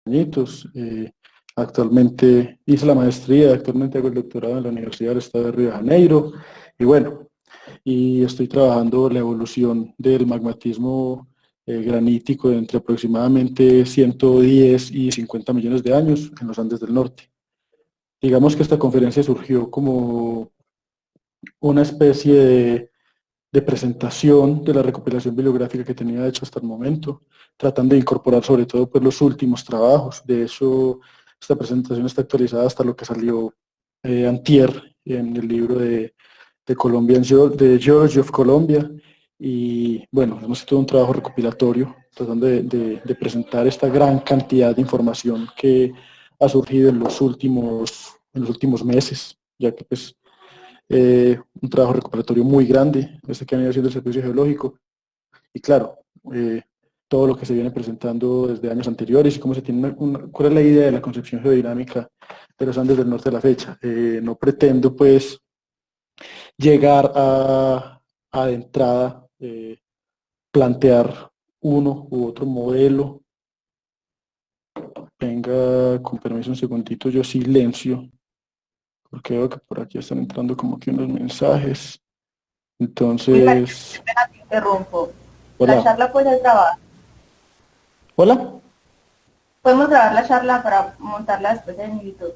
añitos. Actualmente hice la maestría, actualmente hago el doctorado en la Universidad del Estado de Río de Janeiro. Y bueno, y estoy trabajando la evolución del magmatismo granítico entre aproximadamente 110 y 50 millones de años en los Andes del Norte. Digamos que esta conferencia surgió como una especie de presentación de la recopilación bibliográfica que tenía hecho hasta el momento, tratando de incorporar sobre todo pues, los últimos trabajos. De hecho, esta presentación está actualizada hasta lo que salió antier en el libro de Colombian, de George of Colombia. Y bueno, hemos hecho un trabajo recopilatorio tratando de presentar esta gran cantidad de información que ha surgido en los últimos meses, ya que pues un trabajo recopilatorio muy grande, este que han ido haciendo el Servicio Geológico, y claro, todo lo que se viene presentando desde años anteriores y cómo se tiene cuál es la idea de la concepción geodinámica de los Andes del Norte de la fecha. No pretendo pues llegar de entrada, plantear uno u otro modelo. Venga, con permiso un segundito, yo silencio, porque veo que por aquí están entrando como que unos mensajes. Uy, María, qué Entonces, pena, te interrumpo. La hola. charla puede grabar. Hola. Podemos grabar la charla para montarla después en YouTube.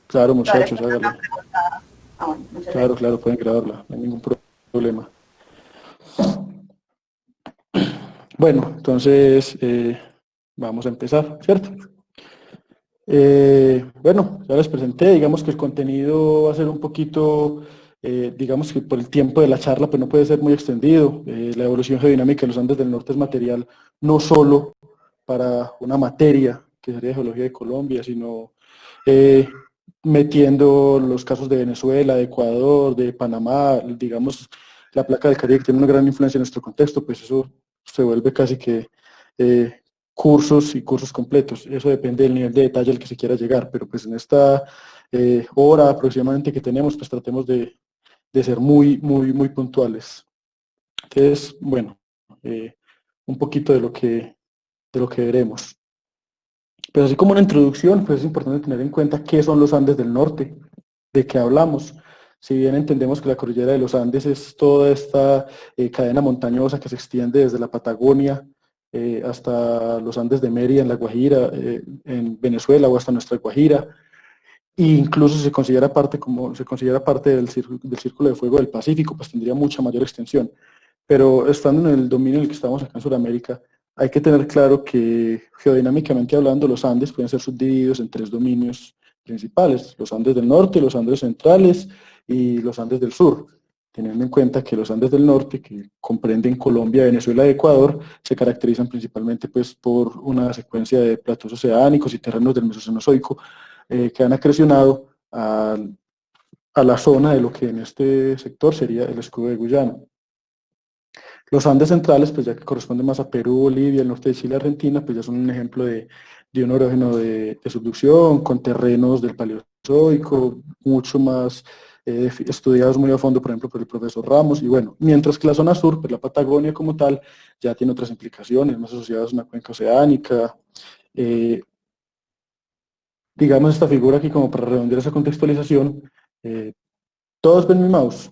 Claro, Ahora muchachos, estoy haciendo una hágale. pregunta. Ah, bueno, muchas Claro, gracias. claro, pueden grabarla, no hay ningún problema. Bueno, entonces vamos a empezar, ¿cierto? Bueno, ya les presenté, digamos que el contenido va a ser un poquito, digamos que por el tiempo de la charla, pues no puede ser muy extendido. La evolución geodinámica de los Andes del Norte es material no solo para una materia, que sería Geología de Colombia, sino eh, metiendo los casos de Venezuela, de Ecuador, de Panamá, digamos, la placa del Caribe que tiene una gran influencia en nuestro contexto, pues eso se vuelve casi que eh, cursos y cursos completos. Eso depende del nivel de detalle al que se quiera llegar, pero pues en esta hora aproximadamente que tenemos, pues tratemos de ser muy puntuales. Entonces, bueno, un poquito de lo que veremos. Pero así como una introducción, pues es importante tener en cuenta qué son los Andes del Norte, de qué hablamos. Si bien entendemos que la cordillera de los Andes es toda esta cadena montañosa que se extiende desde la Patagonia hasta los Andes de Mérida en la Guajira, en Venezuela o hasta nuestra Guajira, e incluso se considera parte del Círculo de Fuego del Pacífico, pues tendría mucha mayor extensión. Pero estando en el dominio en el que estamos acá en Sudamérica, hay que tener claro que geodinámicamente hablando los Andes pueden ser subdivididos en tres dominios principales: los Andes del norte, los Andes centrales y los Andes del sur, teniendo en cuenta que los Andes del norte, que comprenden Colombia, Venezuela y Ecuador, se caracterizan principalmente pues, por una secuencia de platos oceánicos y terrenos del Mesocenozoico que han acrecionado a la zona de lo que en este sector sería el escudo de Guyana. Los Andes centrales, pues ya que corresponden más a Perú, Bolivia, el norte de Chile, Argentina, pues ya son un ejemplo de un orógeno de subducción con terrenos del Paleozoico, mucho más estudiados muy a fondo, por ejemplo, por el profesor Ramos. Y bueno, mientras que la zona sur, pues la Patagonia como tal, ya tiene otras implicaciones, más asociadas a una cuenca oceánica. Eh, digamos esta figura aquí como para redondear esa contextualización. eh, ¿Todos ven mi mouse?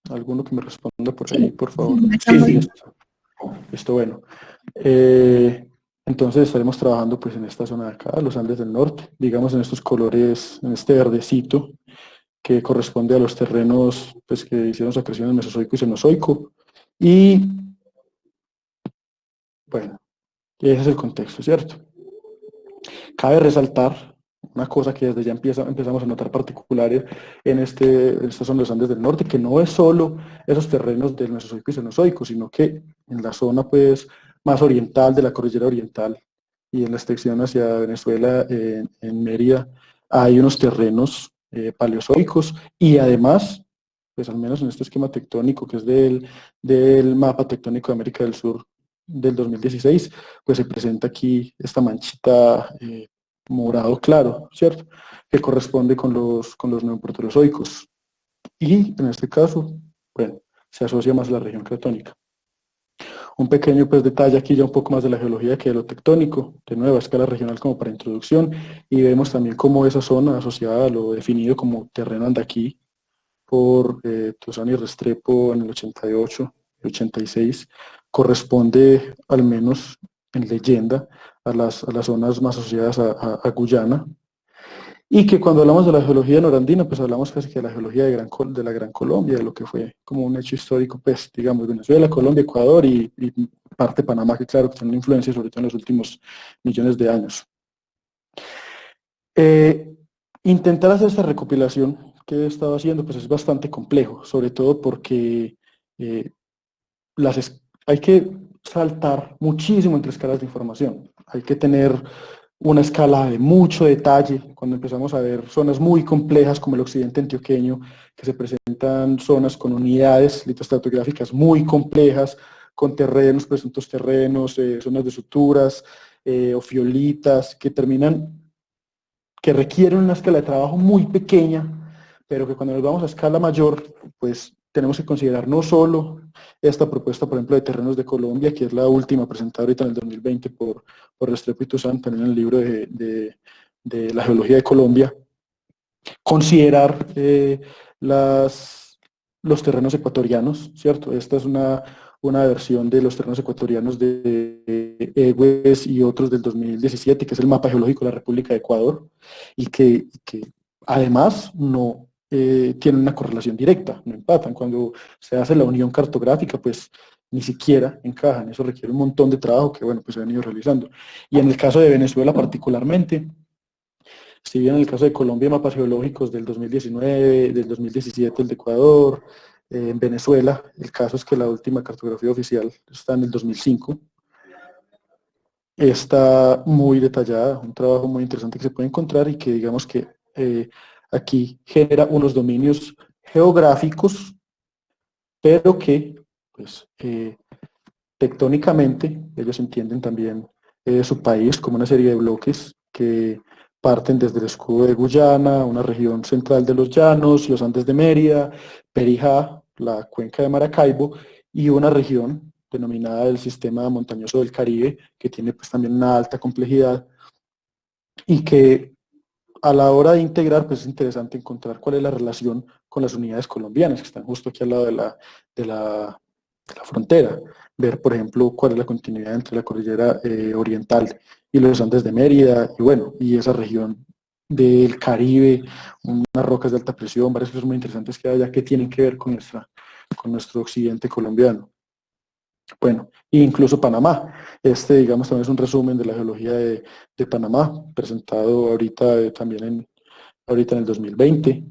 ¿Alguno que me responda por ahí, Sí, por favor? me Sí, echamos. listo. Listo, bueno. Eh, entonces estaremos trabajando pues en esta zona de acá, los Andes del Norte, digamos en estos colores, en este verdecito que corresponde a los terrenos pues, que hicieron su acreción en el Mesozoico y Cenozoico. Y bueno, ese es el contexto, ¿cierto? Cabe resaltar una cosa que desde ya empezamos a notar particulares estos son los Andes del Norte, que no es solo esos terrenos del Mesozoico y Cenozoico, sino que en la zona pues, más oriental de la cordillera oriental y en la extensión hacia Venezuela, en Mérida, hay unos terrenos paleozoicos y además, pues al menos en este esquema tectónico que es del mapa tectónico de América del Sur del 2016, pues se presenta aquí esta manchita morado claro, ¿cierto? Que corresponde con los neoproterozoicos. Y en este caso, bueno, se asocia más a la región cretónica. Un pequeño pues, detalle aquí ya un poco más de la geología que de lo tectónico, de nuevo a escala regional como para introducción, y vemos también cómo esa zona asociada a lo definido como terreno andaquí por Tuzán y Restrepo en el 88 y 86 corresponde, al menos en leyenda, a las zonas más asociadas a Guyana, y que cuando hablamos de la geología norandina, pues hablamos casi que de la geología de la Gran Colombia, de lo que fue como un hecho histórico, pues digamos Venezuela, Colombia, Ecuador y parte de Panamá, que claro que tiene una influencia sobre todo en los últimos millones de años. Intentar hacer esta recopilación que he estado haciendo pues es bastante complejo, sobre todo porque eh, hay que saltar muchísimo entre escalas de información. Hay que tener una escala de mucho detalle cuando empezamos a ver zonas muy complejas como el occidente antioqueño, que se presentan zonas con unidades litoestratigráficas muy complejas, con terrenos, presuntos terrenos, zonas de suturas, ofiolitas, que requieren una escala de trabajo muy pequeña, pero que cuando nos vamos a escala mayor, pues tenemos que considerar no solo esta propuesta, por ejemplo, de terrenos de Colombia, que es la última presentada ahorita en el 2020 por Restrepo y Tuzán, también en el libro de la geología de Colombia, considerar los terrenos ecuatorianos, ¿cierto? Esta es una versión de los terrenos ecuatorianos de Egues y otros del 2017, que es el mapa geológico de la República de Ecuador, y que además no tienen una correlación directa, no empatan. Cuando se hace la unión cartográfica, pues ni siquiera encajan. Eso requiere un montón de trabajo que, bueno, pues se han ido realizando. Y en el caso de Venezuela particularmente, si bien en el caso de Colombia, mapas geológicos del 2019, del 2017, el de Ecuador, en Venezuela, el caso es que la última cartografía oficial está en el 2005, está muy detallada, un trabajo muy interesante que se puede encontrar y que digamos que aquí genera unos dominios geográficos, pero que pues, tectónicamente ellos entienden también su país como una serie de bloques que parten desde el escudo de Guyana, una región central de los llanos, los Andes de Mérida, Perijá, la cuenca de Maracaibo y una región denominada el sistema montañoso del Caribe, que tiene pues también una alta complejidad y que a la hora de integrar pues es interesante encontrar cuál es la relación con las unidades colombianas que están justo aquí al lado de la frontera, ver, por ejemplo, cuál es la continuidad entre la cordillera oriental y los Andes de Mérida, y bueno, y esa región del Caribe, unas rocas de alta presión, varias cosas muy interesantes que hay allá que tienen que ver con nuestro occidente colombiano. Bueno, incluso Panamá. Digamos, también es un resumen de la geología de Panamá, presentado ahorita ahorita en el 2020,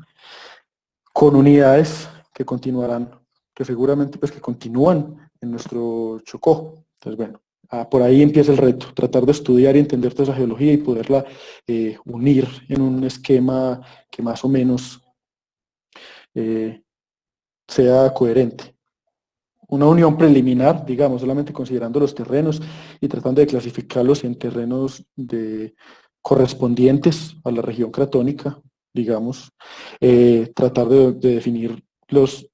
con unidades que continuarán, que seguramente pues que continúan en nuestro Chocó. Entonces, bueno, por ahí empieza el reto, tratar de estudiar y entender toda esa geología y poderla unir en un esquema que más o menos sea coherente. Una unión preliminar, digamos, solamente considerando los terrenos y tratando de clasificarlos en terrenos correspondientes a la región cratónica, digamos, tratar de definir los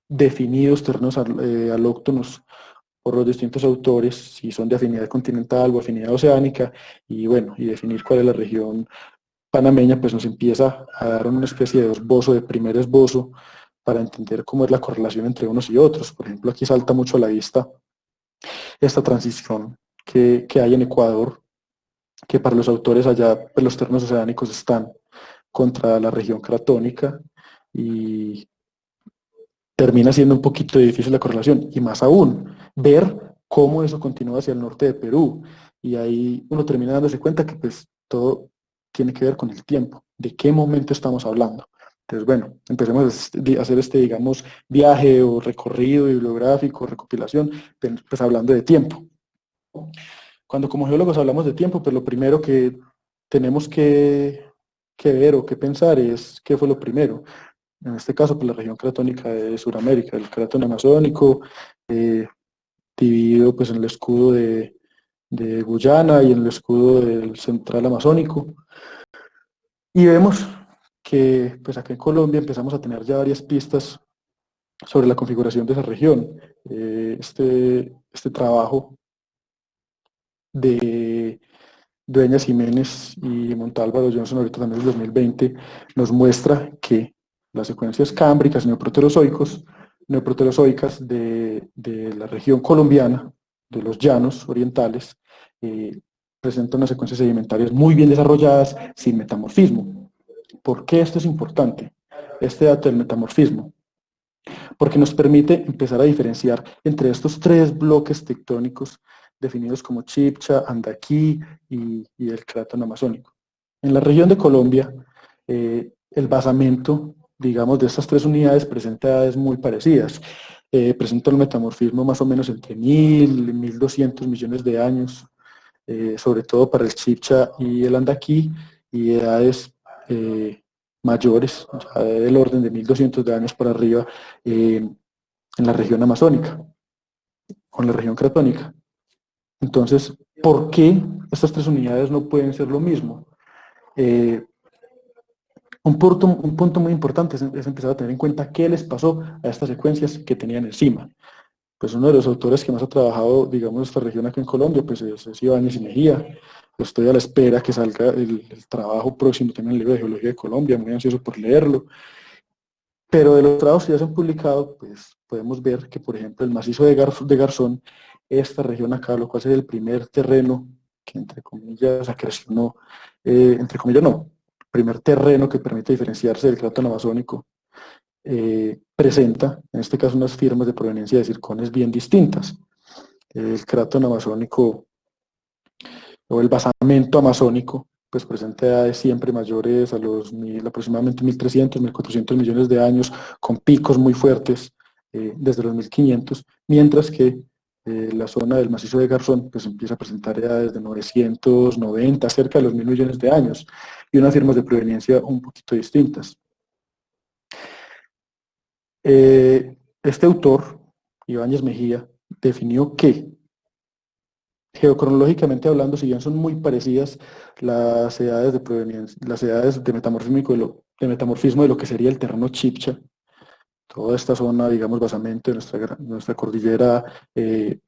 definidos terrenos alóctonos por los distintos autores, si son de afinidad continental o afinidad oceánica, y bueno, y definir cuál es la región panameña, pues nos empieza a dar una especie de esbozo, de primer esbozo, para entender cómo es la correlación entre unos y otros. Por ejemplo, aquí salta mucho a la vista esta transición que hay en Ecuador, que para los autores allá pues, los terrenos oceánicos están contra la región cratónica y termina siendo un poquito difícil la correlación. Y más aún, ver cómo eso continúa hacia el norte de Perú. Y ahí uno termina dándose cuenta que pues todo tiene que ver con el tiempo, de qué momento estamos hablando. Entonces, bueno, empecemos a hacer digamos, viaje o recorrido bibliográfico, recopilación, pues hablando de tiempo. Cuando como geólogos hablamos de tiempo, pues lo primero que tenemos que ver o que pensar es qué fue lo primero. En este caso, pues la región cratónica de Sudamérica, el cratón amazónico, dividido pues en el escudo de Guyana y en el escudo del central amazónico. Y vemos que pues acá en Colombia empezamos a tener ya varias pistas sobre la configuración de esa región. este trabajo de Dueñas Jiménez y Montalbano Johnson, ahorita también es 2020, nos muestra que las secuencias cámbricas neoproterozoicas de la región colombiana, de los llanos orientales, presentan unas secuencias sedimentarias muy bien desarrolladas, sin metamorfismo. ¿Por qué esto es importante? Este dato del metamorfismo, porque nos permite empezar a diferenciar entre estos tres bloques tectónicos definidos como Chibcha, Andaquí y el crátano amazónico. En la región de Colombia, el basamento, digamos, de estas tres unidades presenta edades muy parecidas. Presenta el metamorfismo más o menos entre 1000 y 1200 millones de años, sobre todo para el Chibcha y el Andaquí, y edades mayores, ya del orden de 1200 de años para arriba, en la región amazónica, con la región cratónica. Entonces, ¿por qué estas tres unidades no pueden ser lo mismo? Un punto muy importante es empezar a tener en cuenta qué les pasó a estas secuencias que tenían encima. Pues uno de los autores que más ha trabajado, digamos, esta región aquí en Colombia, pues es Ibáñez y Mejía. Estoy a la espera que salga el trabajo próximo también en el libro de Geología de Colombia, muy ansioso por leerlo. Pero de los trabajos que ya se han publicado, pues podemos ver que, por ejemplo, el macizo de Garzón, esta región acá, lo cual sería el primer terreno que, entre comillas, acrecionó, entre comillas no, primer terreno que permite diferenciarse del crátano amazónico, presenta, en este caso, unas firmas de proveniencia de zircones bien distintas. El crátano amazónico o el basamento amazónico pues presenta edades siempre mayores a los aproximadamente 1300, 1400 millones de años, con picos muy fuertes desde los 1500, mientras que la zona del macizo de Garzón pues empieza a presentar edades de 990, cerca de los 1000 millones de años, y unas firmas de proveniencia un poquito distintas. Este autor, Ibáñez Mejía, definió que geocronológicamente hablando, si bien son muy parecidas las edades de proveniencia, las edades de metamorfismo de lo que sería el terreno Chibcha, toda esta zona, digamos, basamento de nuestra cordillera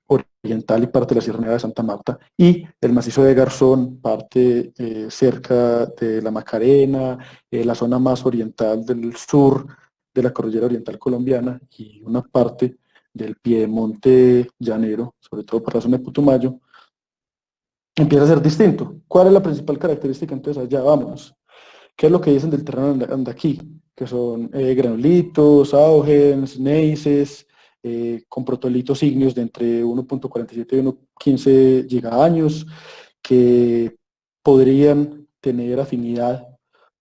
oriental y parte de la Sierra Nevada de Santa Marta, y el macizo de Garzón, parte cerca de la Macarena, la zona más oriental del sur de la cordillera oriental colombiana, y una parte del piedemonte llanero, sobre todo por la zona de Putumayo, empieza a ser distinto. ¿Cuál es la principal característica? Entonces allá vámonos. ¿Qué es lo que dicen del terreno Andaquí? Que son granulitos, augens, neises, con protolitos ígneos de entre 1.47 y 1.15 gigaaños, que podrían tener afinidad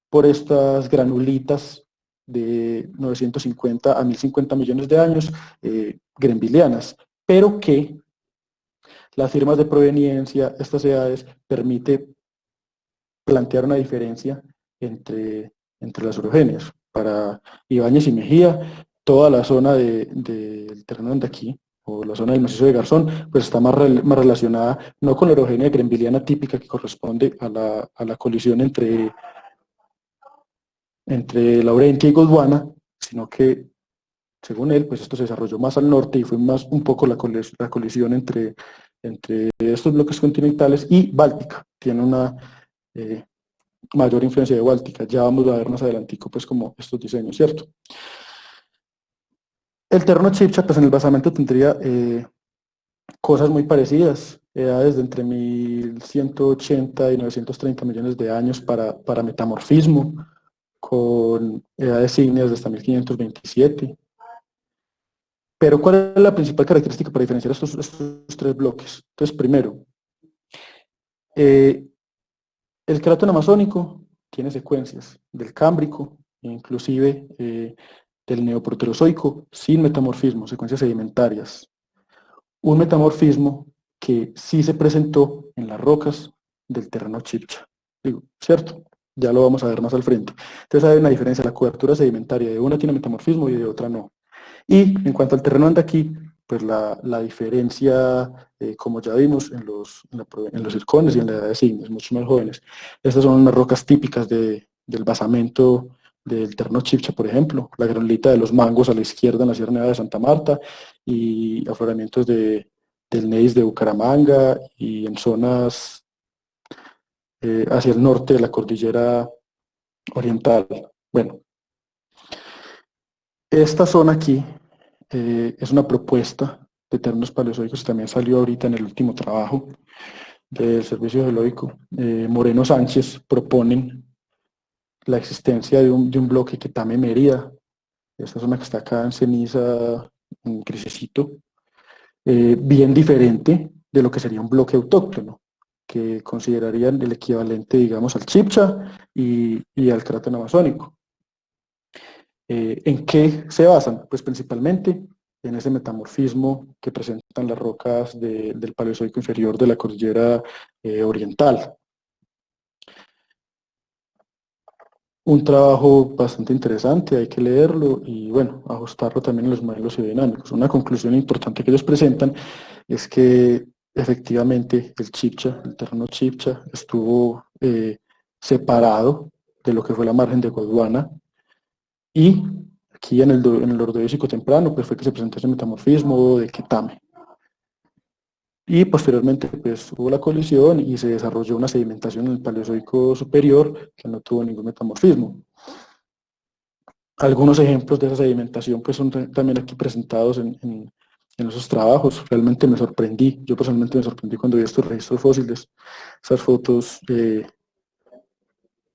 por estas granulitas de 950 a 1050 millones de años, grenvilianas, pero que las firmas de proveniencia, estas edades, permite plantear una diferencia entre las orogenias. Para Ibáñez y Mejía, toda la zona del terreno de aquí, o la zona del macizo de Garzón, pues está más relacionada no con la orogenia grenviliana típica que corresponde a la colisión entre Laurentia y Gondwana, sino que, según él, pues esto se desarrolló más al norte y fue más un poco la colisión entre estos bloques continentales y Báltica. Tiene una mayor influencia de Báltica. Ya vamos a ver más adelantico pues como estos diseños, ¿cierto? El terreno Chibcha, pues en el basamento tendría cosas muy parecidas, edades de entre 1180 y 930 millones de años para metamorfismo, con edades ígneas de hasta 1527. Pero ¿cuál es la principal característica para diferenciar estos tres bloques? Entonces, primero, el crátano amazónico tiene secuencias del cámbrico, inclusive del neoproterozoico, sin metamorfismo, secuencias sedimentarias. Un metamorfismo que sí se presentó en las rocas del terreno Chibcha. Digo, ¿cierto? Ya lo vamos a ver más al frente. Entonces hay una diferencia, la cobertura sedimentaria de una tiene metamorfismo y de otra no. Y en cuanto al terreno Andaquí, pues la diferencia, como ya vimos en los zircones y en la edad de signos, mucho más jóvenes. Estas son unas rocas típicas del basamento del terreno Chibcha, por ejemplo, la granulita de los mangos a la izquierda en la Sierra Nevada de Santa Marta, y afloramientos de del Neis de Bucaramanga y en zonas hacia el norte de la cordillera oriental. Bueno, esta zona aquí es una propuesta de terrenos paleozoicos que también salió ahorita en el último trabajo del Servicio Geológico. Moreno Sánchez proponen la existencia de un bloque que Tame Mérida, esta zona que está acá en ceniza, un crisecito, bien diferente de lo que sería un bloque autóctono, que considerarían el equivalente, digamos, al Chibcha y al crátano amazónico. ¿En qué se basan? Pues principalmente en ese metamorfismo que presentan las rocas del Paleozoico inferior de la cordillera oriental. Un trabajo bastante interesante, hay que leerlo y bueno, ajustarlo también a los modelos hidrodinámicos. Una conclusión importante que ellos presentan es que efectivamente el Chibcha, el terreno Chibcha, estuvo separado de lo que fue la margen de Gondwana y aquí en el Ordovícico temprano pues fue que se presentó ese metamorfismo de Quetame. Y posteriormente pues hubo la colisión y se desarrolló una sedimentación en el Paleozoico superior que no tuvo ningún metamorfismo. Algunos ejemplos de esa sedimentación pues son también aquí presentados en esos trabajos. Realmente me sorprendí, yo personalmente me sorprendí cuando vi estos registros fósiles. Esas fotos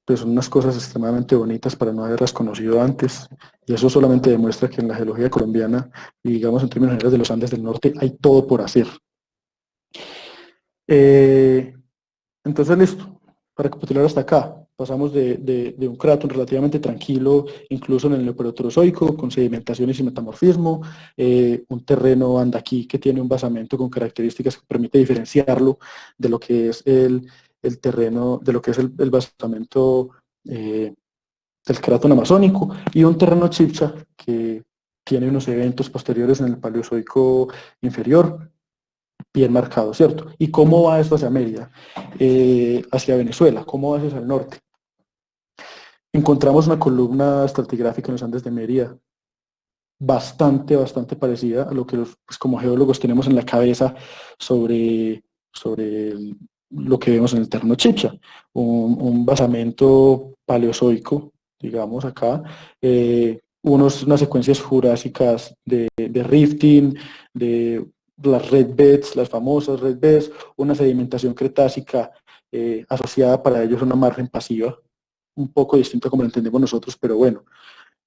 pues son unas cosas extremadamente bonitas para no haberlas conocido antes, y eso solamente demuestra que en la geología colombiana, y digamos en términos generales de los Andes del Norte, hay todo por hacer. Entonces, listo, para recapitular hasta acá, pasamos de un cratón relativamente tranquilo, incluso en el Neoproterozoico, con sedimentaciones y metamorfismo, un terreno andaquí que tiene un basamento con características que permite diferenciarlo de lo que es el terreno, de lo que es el basamento del cratón amazónico, y un terreno chibcha que tiene unos eventos posteriores en el Paleozoico inferior, bien marcado, ¿cierto? ¿Y cómo va esto hacia Mérida? Hacia Venezuela, ¿cómo va hacia el norte? Encontramos una columna estratigráfica en los Andes de Mérida, bastante parecida a lo que pues, como geólogos tenemos en la cabeza sobre lo que vemos en el terreno Chibcha, un basamento paleozoico, digamos acá, unas secuencias jurásicas de rifting, de las red beds, las famosas red beds, una sedimentación cretácica asociada para ellos a una margen pasiva, un poco distinta como lo entendemos nosotros, pero bueno,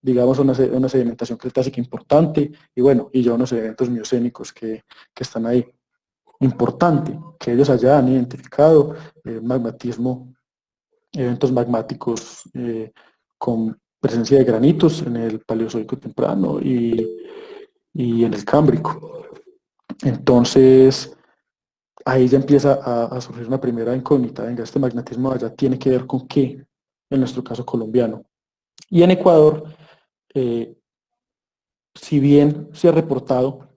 digamos una sedimentación cretácica importante, y bueno, y ya unos eventos miocénicos que están ahí. Importante que ellos allá han identificado magmatismo, eventos magmáticos con presencia de granitos en el Paleozoico temprano y en el Cámbrico. Entonces, ahí ya empieza a surgir una primera incógnita. Venga, este magmatismo allá tiene que ver con qué, en nuestro caso colombiano. Y en Ecuador, si bien se ha reportado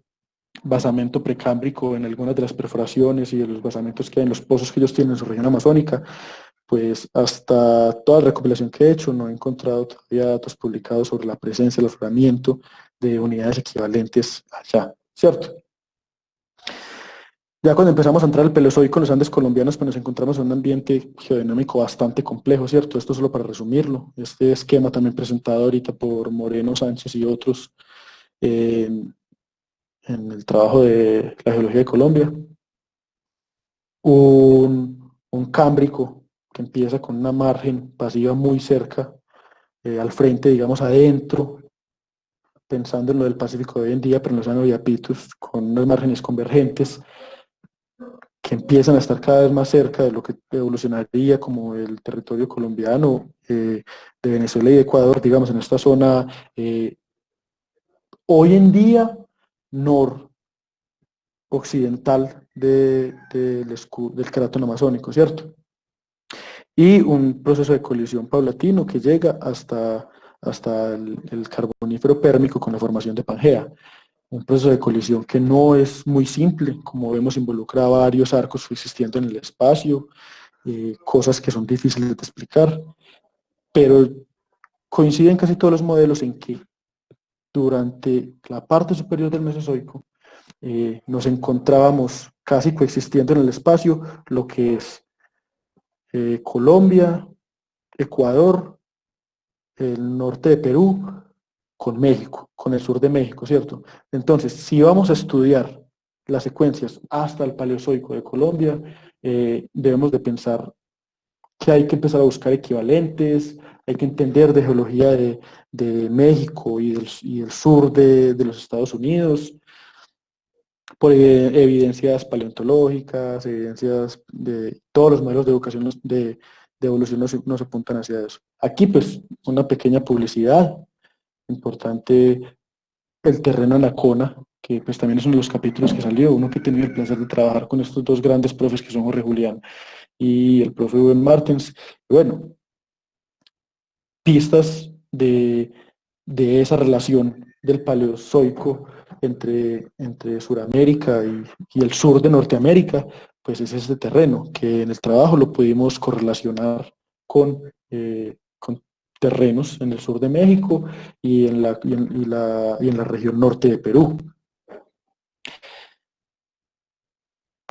basamento precámbrico en algunas de las perforaciones y de los basamentos que hay en los pozos que ellos tienen en su región amazónica, pues hasta toda la recopilación que he hecho no he encontrado todavía datos publicados sobre la presencia, el afloramiento de unidades equivalentes allá, ¿cierto? Ya cuando empezamos a entrar al Paleozoico en los Andes colombianos, pues nos encontramos en un ambiente geodinámico bastante complejo, ¿cierto? Esto solo para resumirlo. Este esquema también presentado ahorita por Moreno Sánchez y otros en el trabajo de la geología de Colombia. Un cámbrico que empieza con una margen pasiva muy cerca, al frente, digamos adentro, pensando en lo del Pacífico de hoy en día, pero en los Océano Yapitus, con unas márgenes convergentes que empiezan a estar cada vez más cerca de lo que evolucionaría como el territorio colombiano, de Venezuela y de Ecuador, digamos, en esta zona hoy en día noroccidental del crátano amazónico, ¿cierto? Y un proceso de colisión paulatino que llega hasta el carbonífero pérmico con la formación de Pangea. Un proceso de colisión que no es muy simple, como vemos involucra varios arcos existiendo en el espacio, cosas que son difíciles de explicar, pero coinciden casi todos los modelos en que durante la parte superior del Mesozoico nos encontrábamos casi coexistiendo en el espacio lo que es Colombia, Ecuador, el norte de Perú, con México, con el sur de México, ¿cierto? Entonces, si vamos a estudiar las secuencias hasta el Paleozoico de Colombia, debemos de pensar que hay que empezar a buscar equivalentes, hay que entender de geología de México y del sur de los Estados Unidos, por evidencias paleontológicas, evidencias de todos los modelos de educación de evolución nos apuntan hacia eso. Aquí pues una pequeña publicidad, importante el terreno Anacona, que pues también es uno de los capítulos que salió, uno que he tenido el placer de trabajar con estos dos grandes profes que son Jorge Julián y el profe Rubén Martens. Y bueno, pistas de esa relación del Paleozoico entre Sudamérica y el sur de Norteamérica, pues es este terreno, que en el trabajo lo pudimos correlacionar con terrenos en el sur de México y en la región norte de Perú.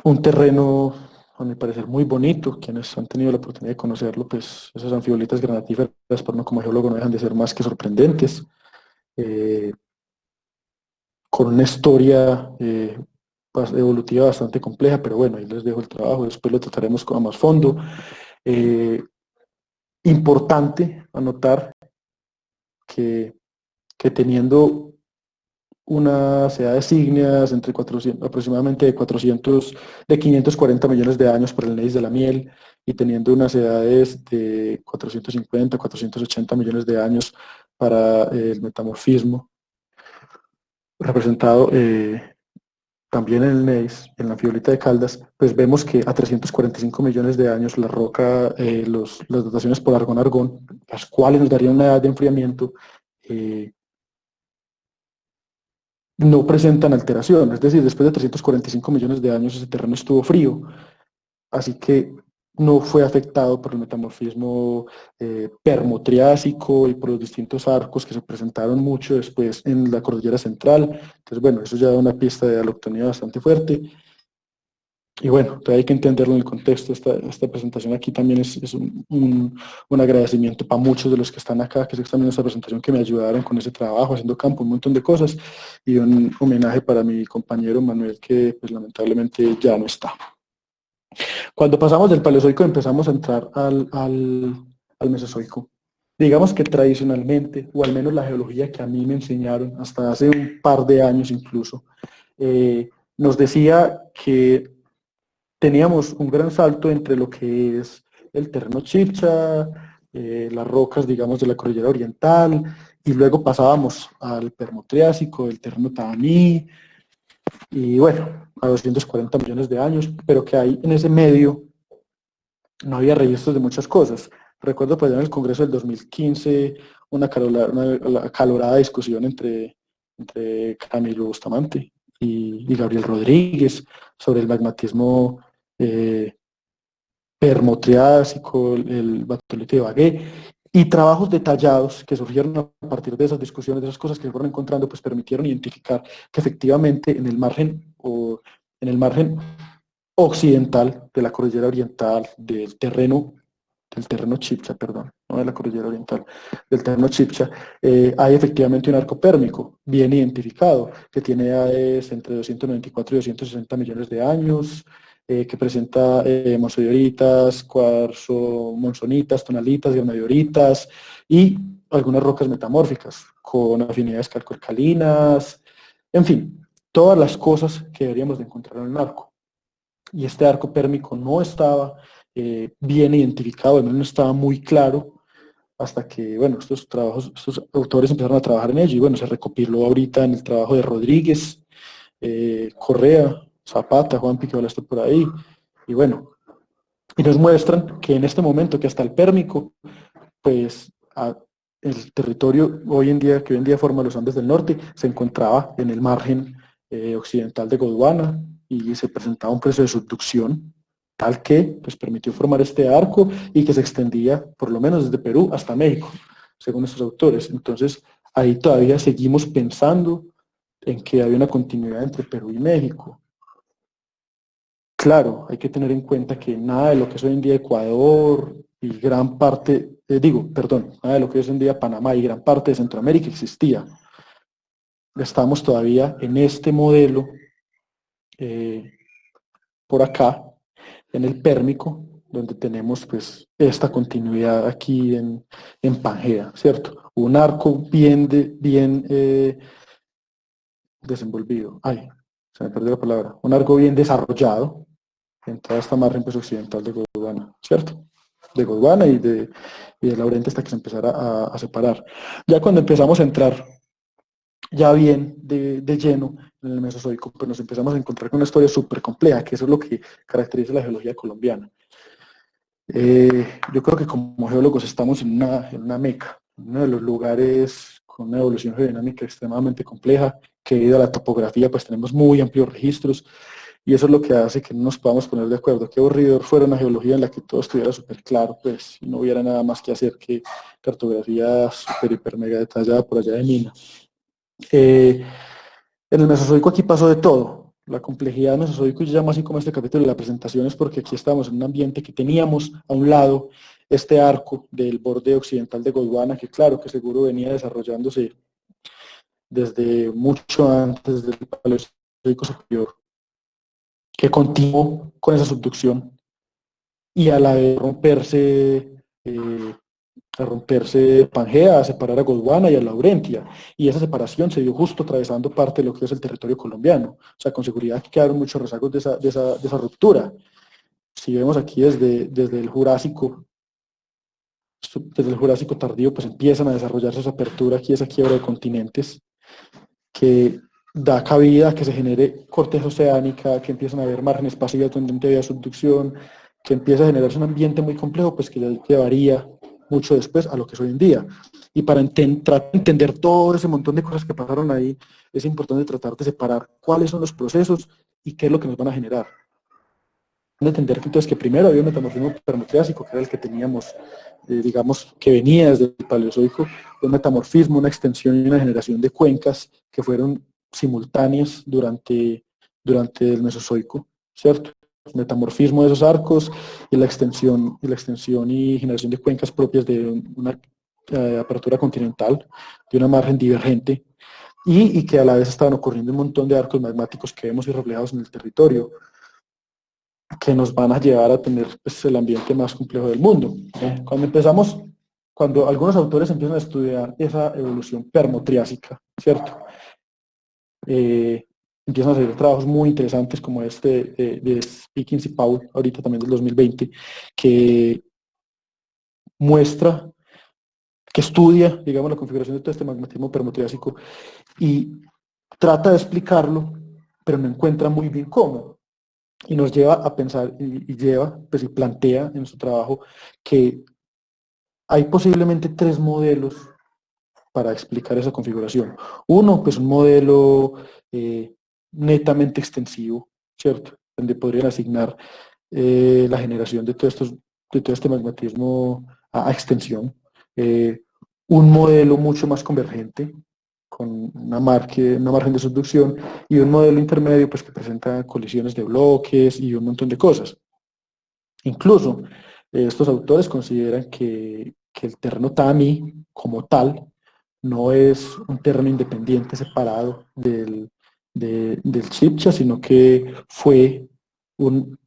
Un terreno, a mi parecer, muy bonito. Quienes han tenido la oportunidad de conocerlo, pues esas anfiolitas granatíferas, por uno como geólogo, no dejan de ser más que sorprendentes. Con una historia evolutiva bastante compleja, pero bueno, ahí les dejo el trabajo, después lo trataremos con más fondo. Importante anotar que teniendo unas edades ígneas entre 400, aproximadamente de 540 millones de años por el Neis de la Miel, y teniendo unas edades de 450, 480 millones de años para el metamorfismo, representado también en el Neis, en la fiolita de Caldas, pues vemos que a 345 millones de años la roca, las dataciones por argón-argón, las cuales nos darían una edad de enfriamiento, no presentan alteración, es decir, después de 345 millones de años ese terreno estuvo frío, así que no fue afectado por el metamorfismo permotriásico y por los distintos arcos que se presentaron mucho después en la cordillera central. Entonces, bueno, eso ya da una pista de aloctonía bastante fuerte. Y bueno, todavía hay que entenderlo en el contexto. Esta presentación aquí también es un agradecimiento para muchos de los que están acá, que es también esta presentación que me ayudaron con ese trabajo, haciendo campo, un montón de cosas, y un homenaje para mi compañero Manuel, que pues lamentablemente ya no está. Cuando pasamos del Paleozoico empezamos a entrar al Mesozoico. Digamos que tradicionalmente, o al menos la geología que a mí me enseñaron, hasta hace un par de años incluso, nos decía que teníamos un gran salto entre lo que es el terreno Chibcha, las rocas, digamos, de la cordillera oriental, y luego pasábamos al Permotriásico, el terreno Tabaní, y bueno, a 240 millones de años, pero que ahí en ese medio no había registros de muchas cosas. Recuerdo pues en el Congreso del 2015 una acalorada discusión entre Camilo Bustamante y Gabriel Rodríguez sobre el magmatismo permotriásico, el batolito de Bagué, y trabajos detallados que surgieron a partir de esas discusiones, de esas cosas que se fueron encontrando, pues permitieron identificar que efectivamente en el margen occidental de la cordillera oriental del terreno Chibcha, perdón, no de la cordillera oriental, del terreno Chibcha, hay efectivamente un arco pérmico bien identificado, que tiene edades entre 294 y 260 millones de años, que presenta mosodioritas, cuarzo, monzonitas, tonalitas, granodioritas y algunas rocas metamórficas con afinidades calcoalcalinas, en fin, todas las cosas que deberíamos de encontrar en un arco. Y este arco pérmico no estaba bien identificado, al menos no estaba muy claro, hasta que, bueno, estos autores empezaron a trabajar en ello, y bueno, se recopiló ahorita en el trabajo de Rodríguez, Correa, Zapata, Juan Pique está por ahí, y bueno, y nos muestran que en este momento, que hasta el pérmico, pues el territorio que hoy en día forma los Andes del Norte, se encontraba en el margen occidental de Gondwana, y se presentaba un proceso de subducción tal que pues, permitió formar este arco y que se extendía por lo menos desde Perú hasta México, según estos autores. Entonces, ahí todavía seguimos pensando en que había una continuidad entre Perú y México. Claro, hay que tener en cuenta que nada de lo que es hoy en día Ecuador y gran parte, nada de lo que es hoy en día Panamá y gran parte de Centroamérica existía. Estamos todavía en este modelo por acá, en el Pérmico, donde tenemos pues esta continuidad aquí en Pangea, ¿cierto? Un arco bien desenvolvido, se me perdió la palabra, un arco bien desarrollado en toda esta margen pues, occidental de Gondwana, ¿cierto? De Gondwana y de Laurenti hasta que se empezara a separar. Ya cuando empezamos a entrar ya bien de lleno en el Mesozoico, pues nos empezamos a encontrar con una historia súper compleja, que eso es lo que caracteriza la geología colombiana. Yo creo que como geólogos estamos en una meca, en uno de los lugares con una evolución geodinámica extremadamente compleja, que debido a la topografía pues tenemos muy amplios registros, y eso es lo que hace que no nos podamos poner de acuerdo. Qué aburrido fuera una geología en la que todo estuviera súper claro, pues no hubiera nada más que hacer que cartografía súper, hiper, mega detallada por allá de mina. En el Mesozoico aquí pasó de todo. La complejidad del Mesozoico, yo llamo así como este capítulo de la presentación, es porque aquí estábamos en un ambiente que teníamos a un lado este arco del borde occidental de Gondwana, que claro, que seguro venía desarrollándose desde mucho antes del Paleozoico superior, que continuó con esa subducción y a la de romperse Pangea, a separar a Gondwana y a Laurentia, y esa separación se dio justo atravesando parte de lo que es el territorio colombiano, o sea, con seguridad que quedaron muchos rezagos de esa ruptura. Si vemos aquí desde el Jurásico tardío, pues empiezan a desarrollarse esa apertura aquí, esa quiebra de continentes, que da cabida a que se genere corteza oceánica, que empiezan a haber márgenes pasivos donde había subducción, que empieza a generarse un ambiente muy complejo, pues que ya llevaría mucho después a lo que es hoy en día. Y para tratar de entender todo ese montón de cosas que pasaron ahí, es importante tratar de separar cuáles son los procesos y qué es lo que nos van a generar. De entender que entonces que primero había un metamorfismo permotriásico, que era el que teníamos, digamos, que venía desde el Paleozoico, un metamorfismo, una extensión y una generación de cuencas que fueron simultáneas durante el Mesozoico, ¿cierto? El metamorfismo de esos arcos y la extensión y generación de cuencas propias de una apertura continental, de una margen divergente, y que a la vez estaban ocurriendo un montón de arcos magmáticos que vemos reflejados en el territorio, que nos van a llevar a tener pues, el ambiente más complejo del mundo. Cuando algunos autores empiezan a estudiar esa evolución permotriásica, ¿cierto? Empiezan a hacer trabajos muy interesantes como este de Spikins y Paul, ahorita también del 2020, que muestra, que estudia, digamos, la configuración de todo este magmatismo permotriásico y trata de explicarlo, pero no encuentra muy bien cómo. Y nos lleva a pensar, y plantea en su trabajo que hay posiblemente tres modelos para explicar esa configuración. Uno, pues un modelo netamente extensivo, ¿cierto? Donde podrían asignar la generación de todo este magmatismo a extensión. Un modelo mucho más convergente, con una margen de subducción, y un modelo intermedio pues, que presenta colisiones de bloques y un montón de cosas. Incluso estos autores consideran que el terreno Tami como tal no es un terreno independiente separado del Chibcha, sino que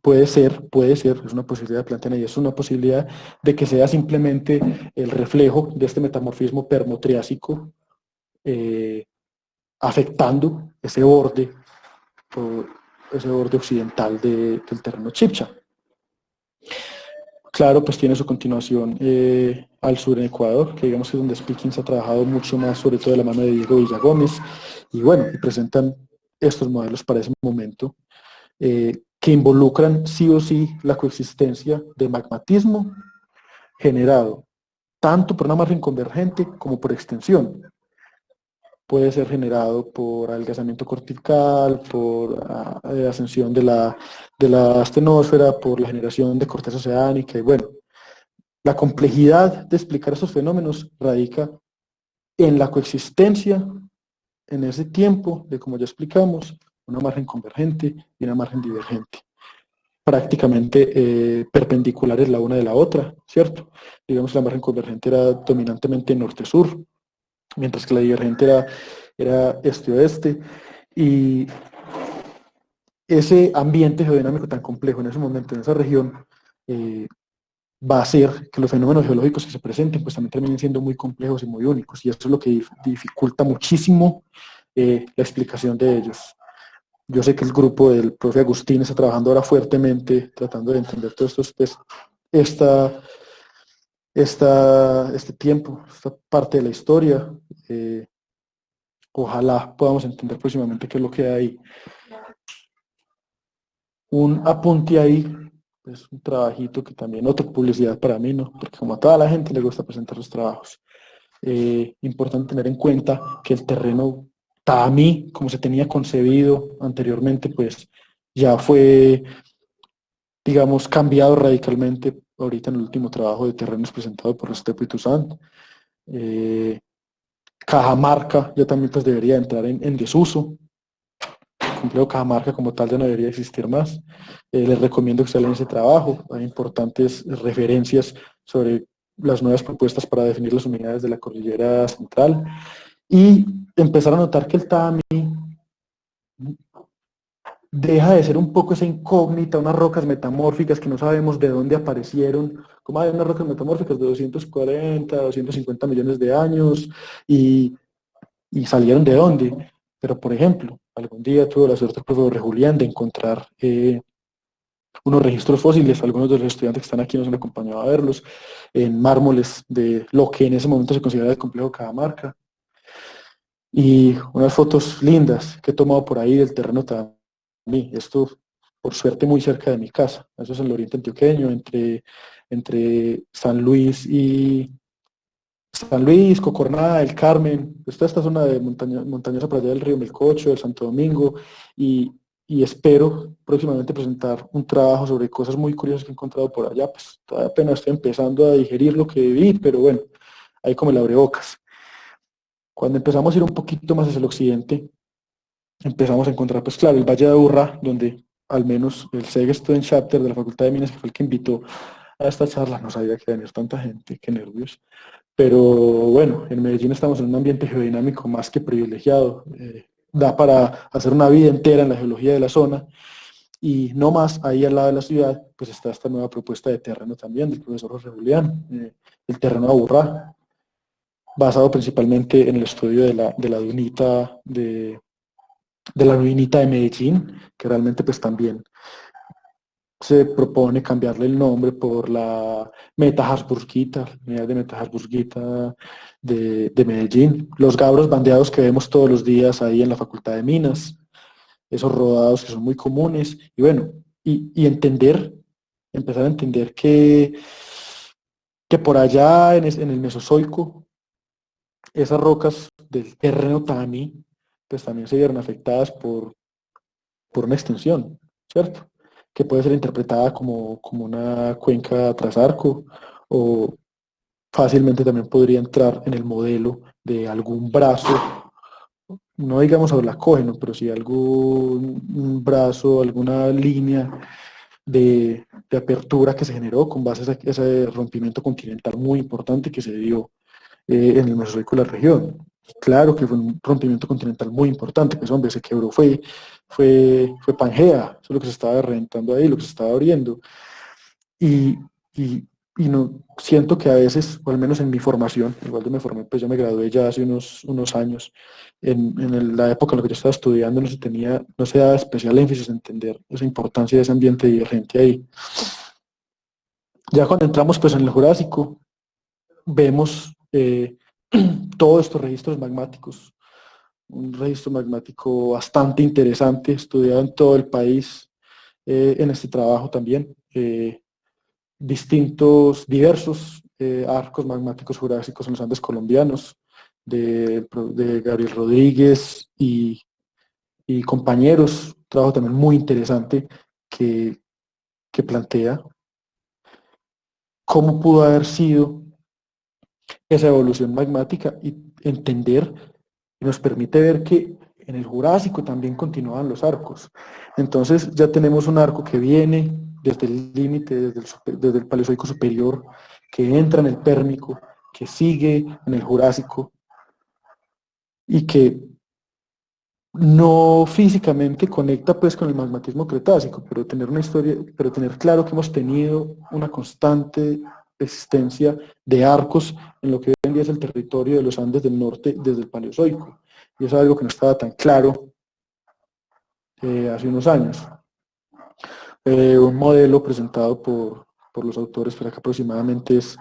puede ser, es una posibilidad, plantean ahí, es una posibilidad de que sea simplemente el reflejo de este metamorfismo permotriásico afectando ese borde occidental del terreno Chibcha. Claro, pues tiene su continuación al sur en Ecuador, que digamos que es donde Spikins ha trabajado mucho más, sobre todo de la mano de Diego Villagómez, y bueno, y presentan estos modelos para ese momento, que involucran sí o sí la coexistencia de magmatismo generado tanto por una margen convergente como por extensión. Puede ser generado por adelgazamiento cortical, por ascensión de la astenosfera, por la generación de corteza oceánica, y bueno, la complejidad de explicar estos fenómenos radica en la coexistencia en ese tiempo de, como ya explicamos, una margen convergente y una margen divergente, prácticamente perpendiculares la una de la otra, ¿cierto? Digamos que la margen convergente era dominantemente norte-sur, mientras que la divergente era este-oeste, y ese ambiente geodinámico tan complejo en ese momento, en esa región, eh, va a hacer que los fenómenos geológicos que se presenten pues también terminen siendo muy complejos y muy únicos, y eso es lo que dificulta muchísimo la explicación de ellos. Yo sé que el grupo del profe Agustín está trabajando ahora fuertemente tratando de entender todo esto, pues, esta, este tiempo, esta parte de la historia. Ojalá podamos entender próximamente qué es lo que hay. Un apunte ahí, es un trabajito que también, otra publicidad para mí, ¿no? Porque como a toda la gente le gusta presentar sus trabajos. Importante tener en cuenta que el terreno Taamí, como se tenía concebido anteriormente, pues ya fue, digamos, cambiado radicalmente ahorita en el último trabajo de terrenos presentado por Restrepo y Toussaint. Cajamarca ya también pues debería entrar en desuso. El complejo Cajamarca como tal ya no debería existir más. Les recomiendo que se lean ese trabajo. Hay importantes referencias sobre las nuevas propuestas para definir las unidades de la cordillera central y empezar a notar que el TAMI deja de ser un poco esa incógnita, unas rocas metamórficas que no sabemos de dónde aparecieron, como hay unas rocas metamórficas de 240, 250 millones de años y salieron de dónde. Pero, por ejemplo, algún día tuve la suerte el profesor Julián de encontrar unos registros fósiles, algunos de los estudiantes que están aquí nos han acompañado a verlos, en mármoles de lo que en ese momento se considera el complejo Cajamarca, y unas fotos lindas que he tomado por ahí del terreno también. Esto, por suerte, muy cerca de mi casa. Eso es en el oriente antioqueño, entre San Luis, Cocorná, El Carmen, pues toda esta zona de montañosa para allá del río Melcocho, del Santo Domingo, y, y espero próximamente presentar un trabajo sobre cosas muy curiosas que he encontrado por allá. Pues todavía apenas estoy empezando a digerir lo que vi, pero bueno, ahí como el abrebocas. Cuando empezamos a ir un poquito más hacia el occidente, empezamos a encontrar, pues claro, el Valle de Aburrá, donde al menos el SEG Student Chapter de la Facultad de Minas, que fue el que invitó a esta charla, no sabía que iba a venir tanta gente, qué nervios. Pero bueno, en Medellín estamos en un ambiente geodinámico más que privilegiado. Da para hacer una vida entera en la geología de la zona. Y no más, ahí al lado de la ciudad, pues está esta nueva propuesta de terreno también del profesor José Julián, el terreno de Aburrá, basado principalmente en el estudio de la dunita de la ruinita de Medellín, que realmente pues también se propone cambiarle el nombre por la Meta-Habsburguita, la unidad de Meta-Habsburguita de Medellín. Los gabros bandeados que vemos todos los días ahí en la Facultad de Minas, esos rodados que son muy comunes, y bueno, y entender, empezar a entender que por allá en el Mesozoico, esas rocas del terreno Tami, pues también se vieron afectadas por una extensión, ¿cierto? Que puede ser interpretada como una cuenca tras arco o fácilmente también podría entrar en el modelo de algún brazo, no digamos ablacógeno, pero sí algún brazo, alguna línea de apertura que se generó con base a ese rompimiento continental muy importante que se dio en el Mesozoico de la región. Claro que fue un rompimiento continental muy importante, pues hombre, se quebró, fue Pangea, eso es lo que se estaba reventando ahí, lo que se estaba abriendo. Y, y, y no, siento que a veces, o al menos en mi formación, igual yo me formé, pues yo me gradué ya hace unos años, la época en la que yo estaba estudiando no se daba especial énfasis en entender esa importancia de ese ambiente divergente ahí. Ya cuando entramos pues en el Jurásico, vemos todos estos registros magmáticos, un registro magmático bastante interesante, estudiado en todo el país, en este trabajo también. Diversos arcos magmáticos jurásicos en los Andes colombianos, de Gabriel Rodríguez y compañeros, un trabajo también muy interesante que, que plantea cómo pudo haber sido esa evolución magmática y entender y nos permite ver que en el Jurásico también continuaban los arcos. Entonces ya tenemos un arco que viene desde el límite, desde el Paleozoico superior, que entra en el Pérmico, que sigue en el Jurásico y que no físicamente conecta pues con el magmatismo cretácico, pero tener una historia, pero tener claro que hemos tenido una constante existencia de arcos en lo que hoy en día es el territorio de los Andes del norte desde el Paleozoico. Y eso es algo que no estaba tan claro hace unos años. Un modelo presentado por los autores, pues acá aproximadamente es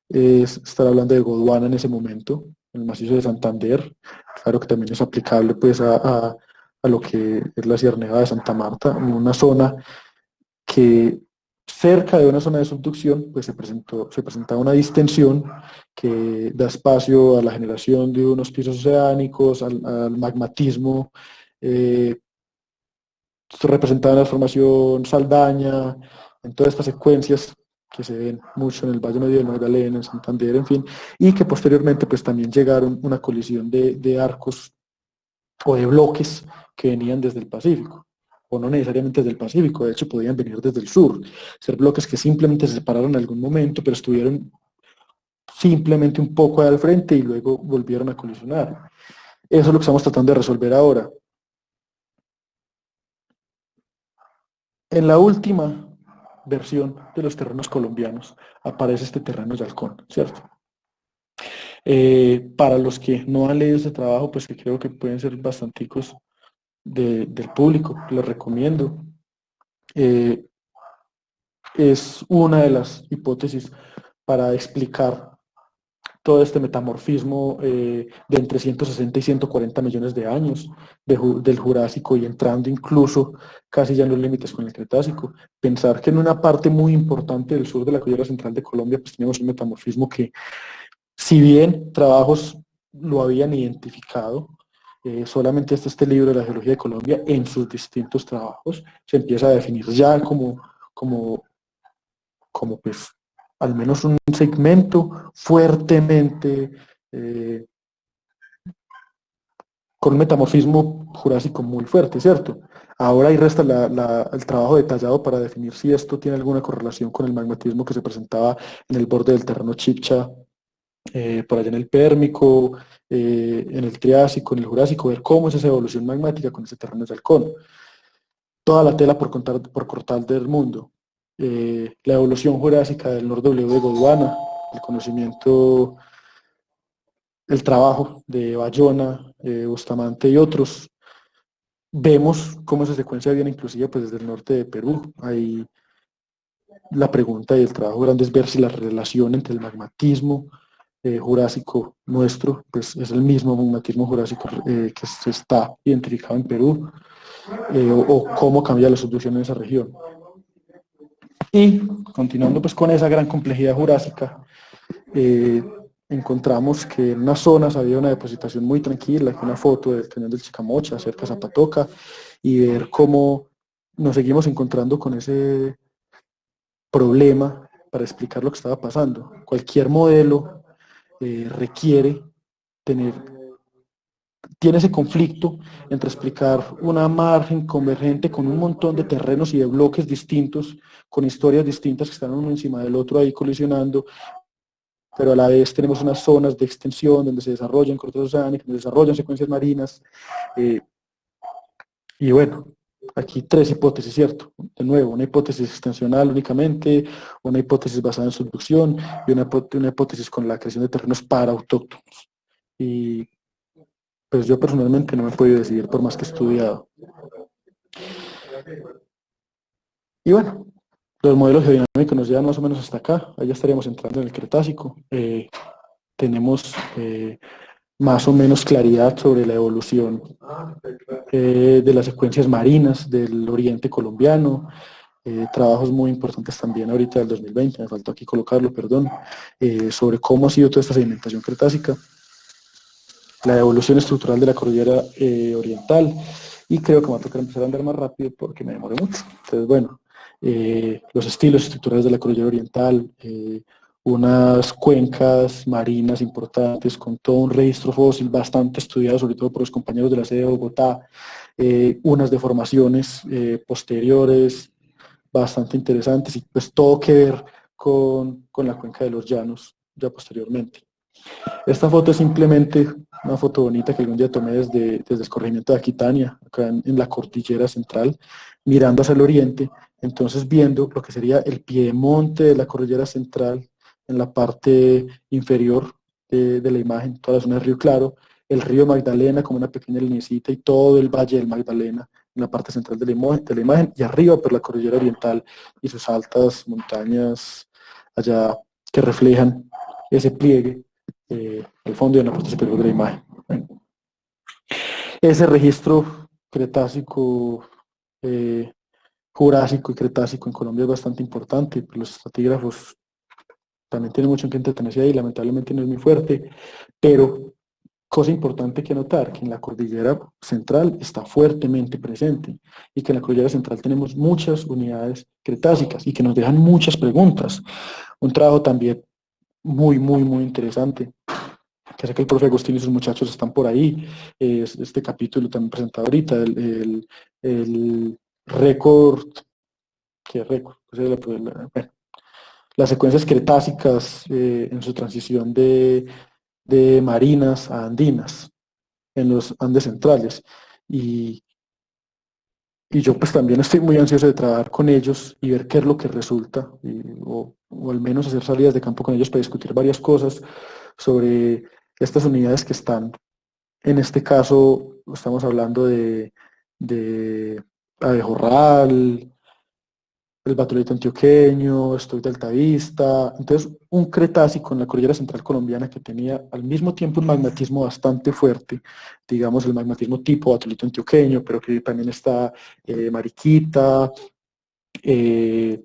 estar hablando de Gondwana en ese momento, en el macizo de Santander. Claro que también es aplicable pues a lo que es la Sierra Nevada de Santa Marta, en una zona que cerca de una zona de subducción pues se presentaba una distensión que da espacio a la generación de unos pisos oceánicos, al magmatismo, representaba la formación Saldaña, en todas estas secuencias que se ven mucho en el Valle Medio del Magdalena, en Santander, en fin, y que posteriormente pues también llegaron una colisión de arcos o de bloques que venían desde el Pacífico, o no necesariamente desde el Pacífico, de hecho podían venir desde el sur, ser bloques que simplemente se separaron en algún momento, pero estuvieron simplemente un poco al frente y luego volvieron a colisionar. Eso es lo que estamos tratando de resolver ahora. En la última versión de los terrenos colombianos aparece este terreno de Halcón, ¿cierto? Para los que no han leído este trabajo, pues que creo que pueden ser bastanticos del público, les recomiendo. Es una de las hipótesis para explicar todo este metamorfismo de entre 160 y 140 millones de años del Jurásico y entrando incluso casi ya en los límites con el Cretácico. Pensar que en una parte muy importante del sur de la cordillera central de Colombia pues tenemos un metamorfismo que, si bien trabajos lo habían identificado, solamente hasta este libro de la geología de Colombia, en sus distintos trabajos, se empieza a definir ya como pues al menos un segmento fuertemente con un metamorfismo jurásico muy fuerte, ¿cierto? Ahora ahí resta el trabajo detallado para definir si esto tiene alguna correlación con el magmatismo que se presentaba en el borde del terreno Chibcha, por allá en el Pérmico, en el Triásico, en el Jurásico, ver cómo es esa evolución magmática con ese terreno de Halcón. Toda la tela por cortar del mundo. La evolución jurásica del Nord W de Gondwana, el conocimiento, el trabajo de Bayona, Bustamante y otros. Vemos cómo esa secuencia viene inclusive pues, desde el norte de Perú. Ahí la pregunta y el trabajo grande es ver si la relación entre el magmatismo jurásico nuestro pues, es el mismo magmatismo jurásico que se está identificado en Perú, o cómo cambia la subducción en esa región. Y continuando pues con esa gran complejidad jurásica, encontramos que en unas zonas había una depositación muy tranquila, una foto del cañón del Chicamocha, cerca de Zapatoca, y ver cómo nos seguimos encontrando con ese problema para explicar lo que estaba pasando. Cualquier modelo requiere tiene ese conflicto entre explicar una margen convergente con un montón de terrenos y de bloques distintos, con historias distintas que están uno encima del otro ahí colisionando, pero a la vez tenemos unas zonas de extensión donde se desarrollan cortes oceánicas, donde se desarrollan secuencias marinas, y bueno, aquí tres hipótesis, ¿cierto? De nuevo, una hipótesis extensional únicamente, una hipótesis basada en subducción y una hipótesis con la creación de terrenos para autóctonos. Y pues yo personalmente no me he podido decidir por más que he estudiado. Y bueno, los modelos geodinámicos nos llevan más o menos hasta acá. Allá estaríamos entrando en el Cretácico. Tenemos más o menos claridad sobre la evolución de las secuencias marinas del oriente colombiano. Trabajos muy importantes también ahorita del 2020, me faltó aquí colocarlo, perdón, sobre cómo ha sido toda esta sedimentación cretácica, la evolución estructural de la cordillera oriental, y creo que me va a tocar empezar a andar más rápido porque me demoré mucho. Entonces, bueno, los estilos estructurales de la cordillera oriental, unas cuencas marinas importantes con todo un registro fósil bastante estudiado, sobre todo por los compañeros de la sede de Bogotá, unas deformaciones posteriores bastante interesantes y pues todo que ver con la cuenca de los llanos ya posteriormente. Esta foto es simplemente una foto bonita que algún día tomé desde el corregimiento de Aquitania, acá en la cordillera central, mirando hacia el oriente, entonces viendo lo que sería el piedemonte de la cordillera central en la parte inferior de la imagen, toda la zona del Río Claro, el río Magdalena como una pequeña linecita y todo el valle del Magdalena en la parte central de la imagen y arriba por la cordillera oriental y sus altas montañas allá que reflejan ese pliegue al fondo y en la parte superior de la imagen. Bueno, ese registro cretácico, jurásico y cretácico en Colombia es bastante importante. Los estratígrafos también tienen mucho en que entretenerse ahí, lamentablemente no es muy fuerte, pero cosa importante que notar, que en la cordillera central está fuertemente presente y que en la cordillera central tenemos muchas unidades cretácicas y que nos dejan muchas preguntas. Un trabajo también muy interesante, que sé que el profe Agustín y sus muchachos están por ahí, este capítulo también presentado ahorita, el récord, ¿qué récord? Bueno, las secuencias cretácicas en su transición de marinas a andinas en los Andes centrales. Y yo pues también estoy muy ansioso de trabajar con ellos y ver qué es lo que resulta, o al menos hacer salidas de campo con ellos para discutir varias cosas sobre estas unidades que están, en este caso estamos hablando de Abejorral, el Batolito Antioqueño, Stock de Altavista, entonces un Cretácico en la cordillera central colombiana que tenía al mismo tiempo un magmatismo bastante fuerte, digamos el magmatismo tipo Batolito Antioqueño, pero que también está Mariquita, eh,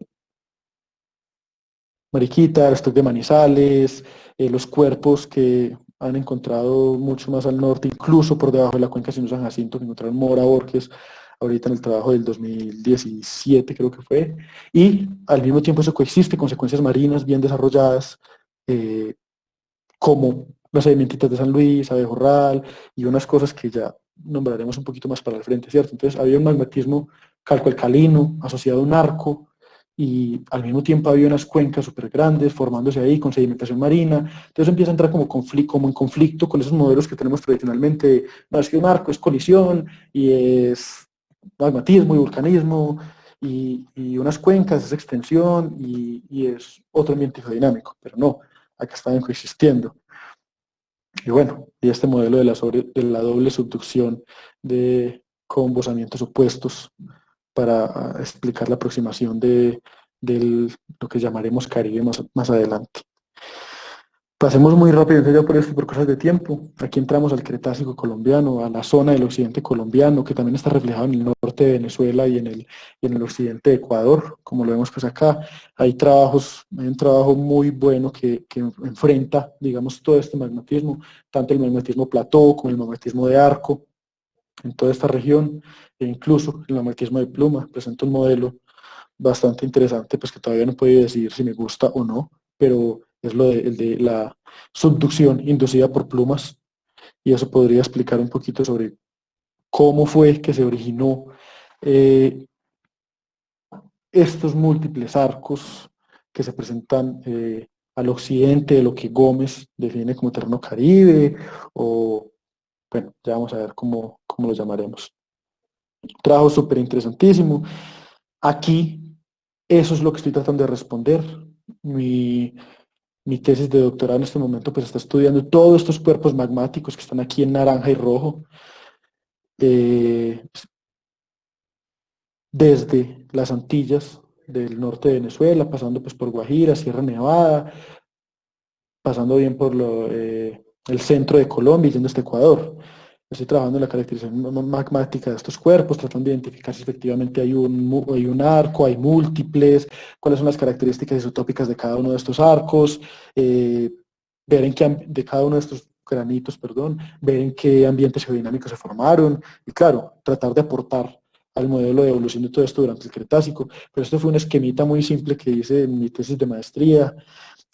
el Stock de Manizales, los cuerpos que han encontrado mucho más al norte, incluso por debajo de la cuenca Sino San Jacinto, que encontraron Mora Borges, ahorita en el trabajo del 2017 creo que fue, y al mismo tiempo eso coexiste con secuencias marinas bien desarrolladas, eh, como las sedimentitas de San Luis, Abejorral, y unas cosas que ya nombraremos un poquito más para el frente, ¿cierto? Entonces había un magmatismo calcoalcalino asociado a un arco, y al mismo tiempo había unas cuencas súper grandes formándose ahí con sedimentación marina, entonces empieza a entrar como en conflicto con esos modelos que tenemos tradicionalmente, no es que un arco es colisión y es magmatismo y vulcanismo, y unas cuencas es extensión y es otro ambiente geodinámico, pero no, acá están coexistiendo. Y bueno, y este modelo de la doble subducción de combosamientos opuestos para explicar la aproximación de lo que llamaremos Caribe más adelante. Pasemos muy rápido, entonces ya por esto, por cosas de tiempo. Aquí entramos al Cretácico colombiano, a la zona del occidente colombiano, que también está reflejado en el norte de Venezuela y en el occidente de Ecuador, como lo vemos pues acá. Hay un trabajo muy bueno que enfrenta, digamos, todo este magmatismo, tanto el magmatismo plató como el magmatismo de arco en toda esta región, e incluso el magmatismo de pluma. Presenta un modelo bastante interesante, pues que todavía no puedo decidir si me gusta o no, pero es el de la subducción inducida por plumas, y eso podría explicar un poquito sobre cómo fue que se originó estos múltiples arcos que se presentan al occidente de lo que Gómez define como terreno caribe, o bueno, ya vamos a ver cómo lo llamaremos. Trabajo súper interesantísimo. Aquí, eso es lo que estoy tratando de responder. Mi tesis de doctorado en este momento pues está estudiando todos estos cuerpos magmáticos que están aquí en naranja y rojo, desde las Antillas del norte de Venezuela, pasando pues por Guajira, Sierra Nevada, pasando bien por el centro de Colombia y yendo hasta Ecuador. Estoy trabajando en la caracterización magmática de estos cuerpos, tratando de identificar si efectivamente hay un arco, hay múltiples, cuáles son las características isotópicas de cada uno de estos arcos, ver de cada uno de estos granitos, perdón, ver en qué ambientes geodinámicos se formaron, y claro, tratar de aportar al modelo de evolución de todo esto durante el Cretácico. Pero esto fue un esquemita muy simple que hice en mi tesis de maestría,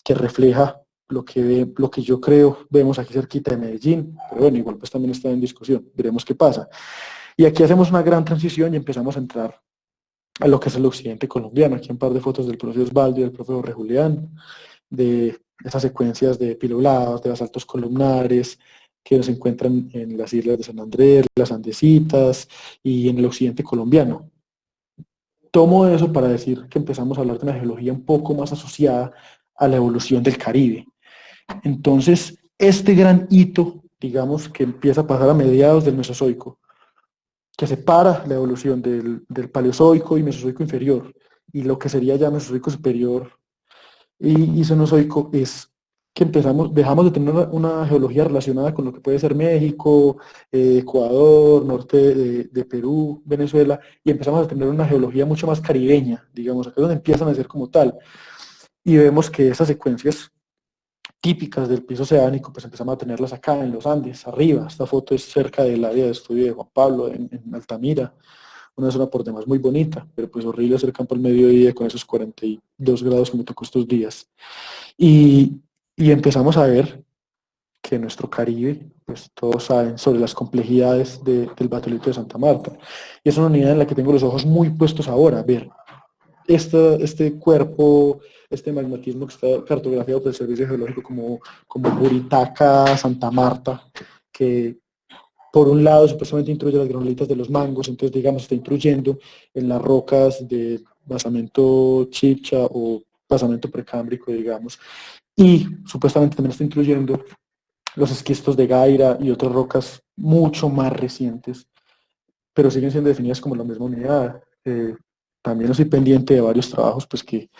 que refleja lo que yo creo vemos aquí cerquita de Medellín, pero bueno, igual pues también está en discusión, veremos qué pasa. Y aquí hacemos una gran transición y empezamos a entrar a lo que es el occidente colombiano. Aquí un par de fotos del profe Osvaldo y del profe Jorge Julián, de esas secuencias de pilolados, de basaltos columnares, que se encuentran en las islas de San Andrés, las Andesitas y en el occidente colombiano. Tomo eso para decir que empezamos a hablar de una geología un poco más asociada a la evolución del Caribe. Entonces, este gran hito, digamos, que empieza a pasar a mediados del Mesozoico, que separa la evolución del Paleozoico y Mesozoico inferior, y lo que sería ya Mesozoico superior y Cenozoico, es que dejamos de tener una geología relacionada con lo que puede ser México, Ecuador, norte de Perú, Venezuela, y empezamos a tener una geología mucho más caribeña, digamos, acá es donde empiezan a ser como tal. Y vemos que esas secuencias típicas del piso oceánico, pues empezamos a tenerlas acá en los Andes, arriba. Esta foto es cerca del área de estudio de Juan Pablo, en Altamira, una zona por demás muy bonita, pero pues horrible hacer campo al mediodía con esos 42 grados que me tocó estos días. Y, y empezamos a ver que nuestro Caribe, pues todos saben sobre las complejidades del batolito de Santa Marta. Y es una unidad en la que tengo los ojos muy puestos ahora, a ver este cuerpo, este magmatismo que está cartografiado por el Servicio Geológico como Buritaca, Santa Marta, que por un lado supuestamente intruye las granolitas de los mangos, entonces digamos está intruyendo en las rocas de basamento chicha o basamento precámbrico, digamos, y supuestamente también está incluyendo los esquistos de Gaira y otras rocas mucho más recientes, pero siguen siendo definidas como la misma unidad. También estoy pendiente de varios trabajos pues que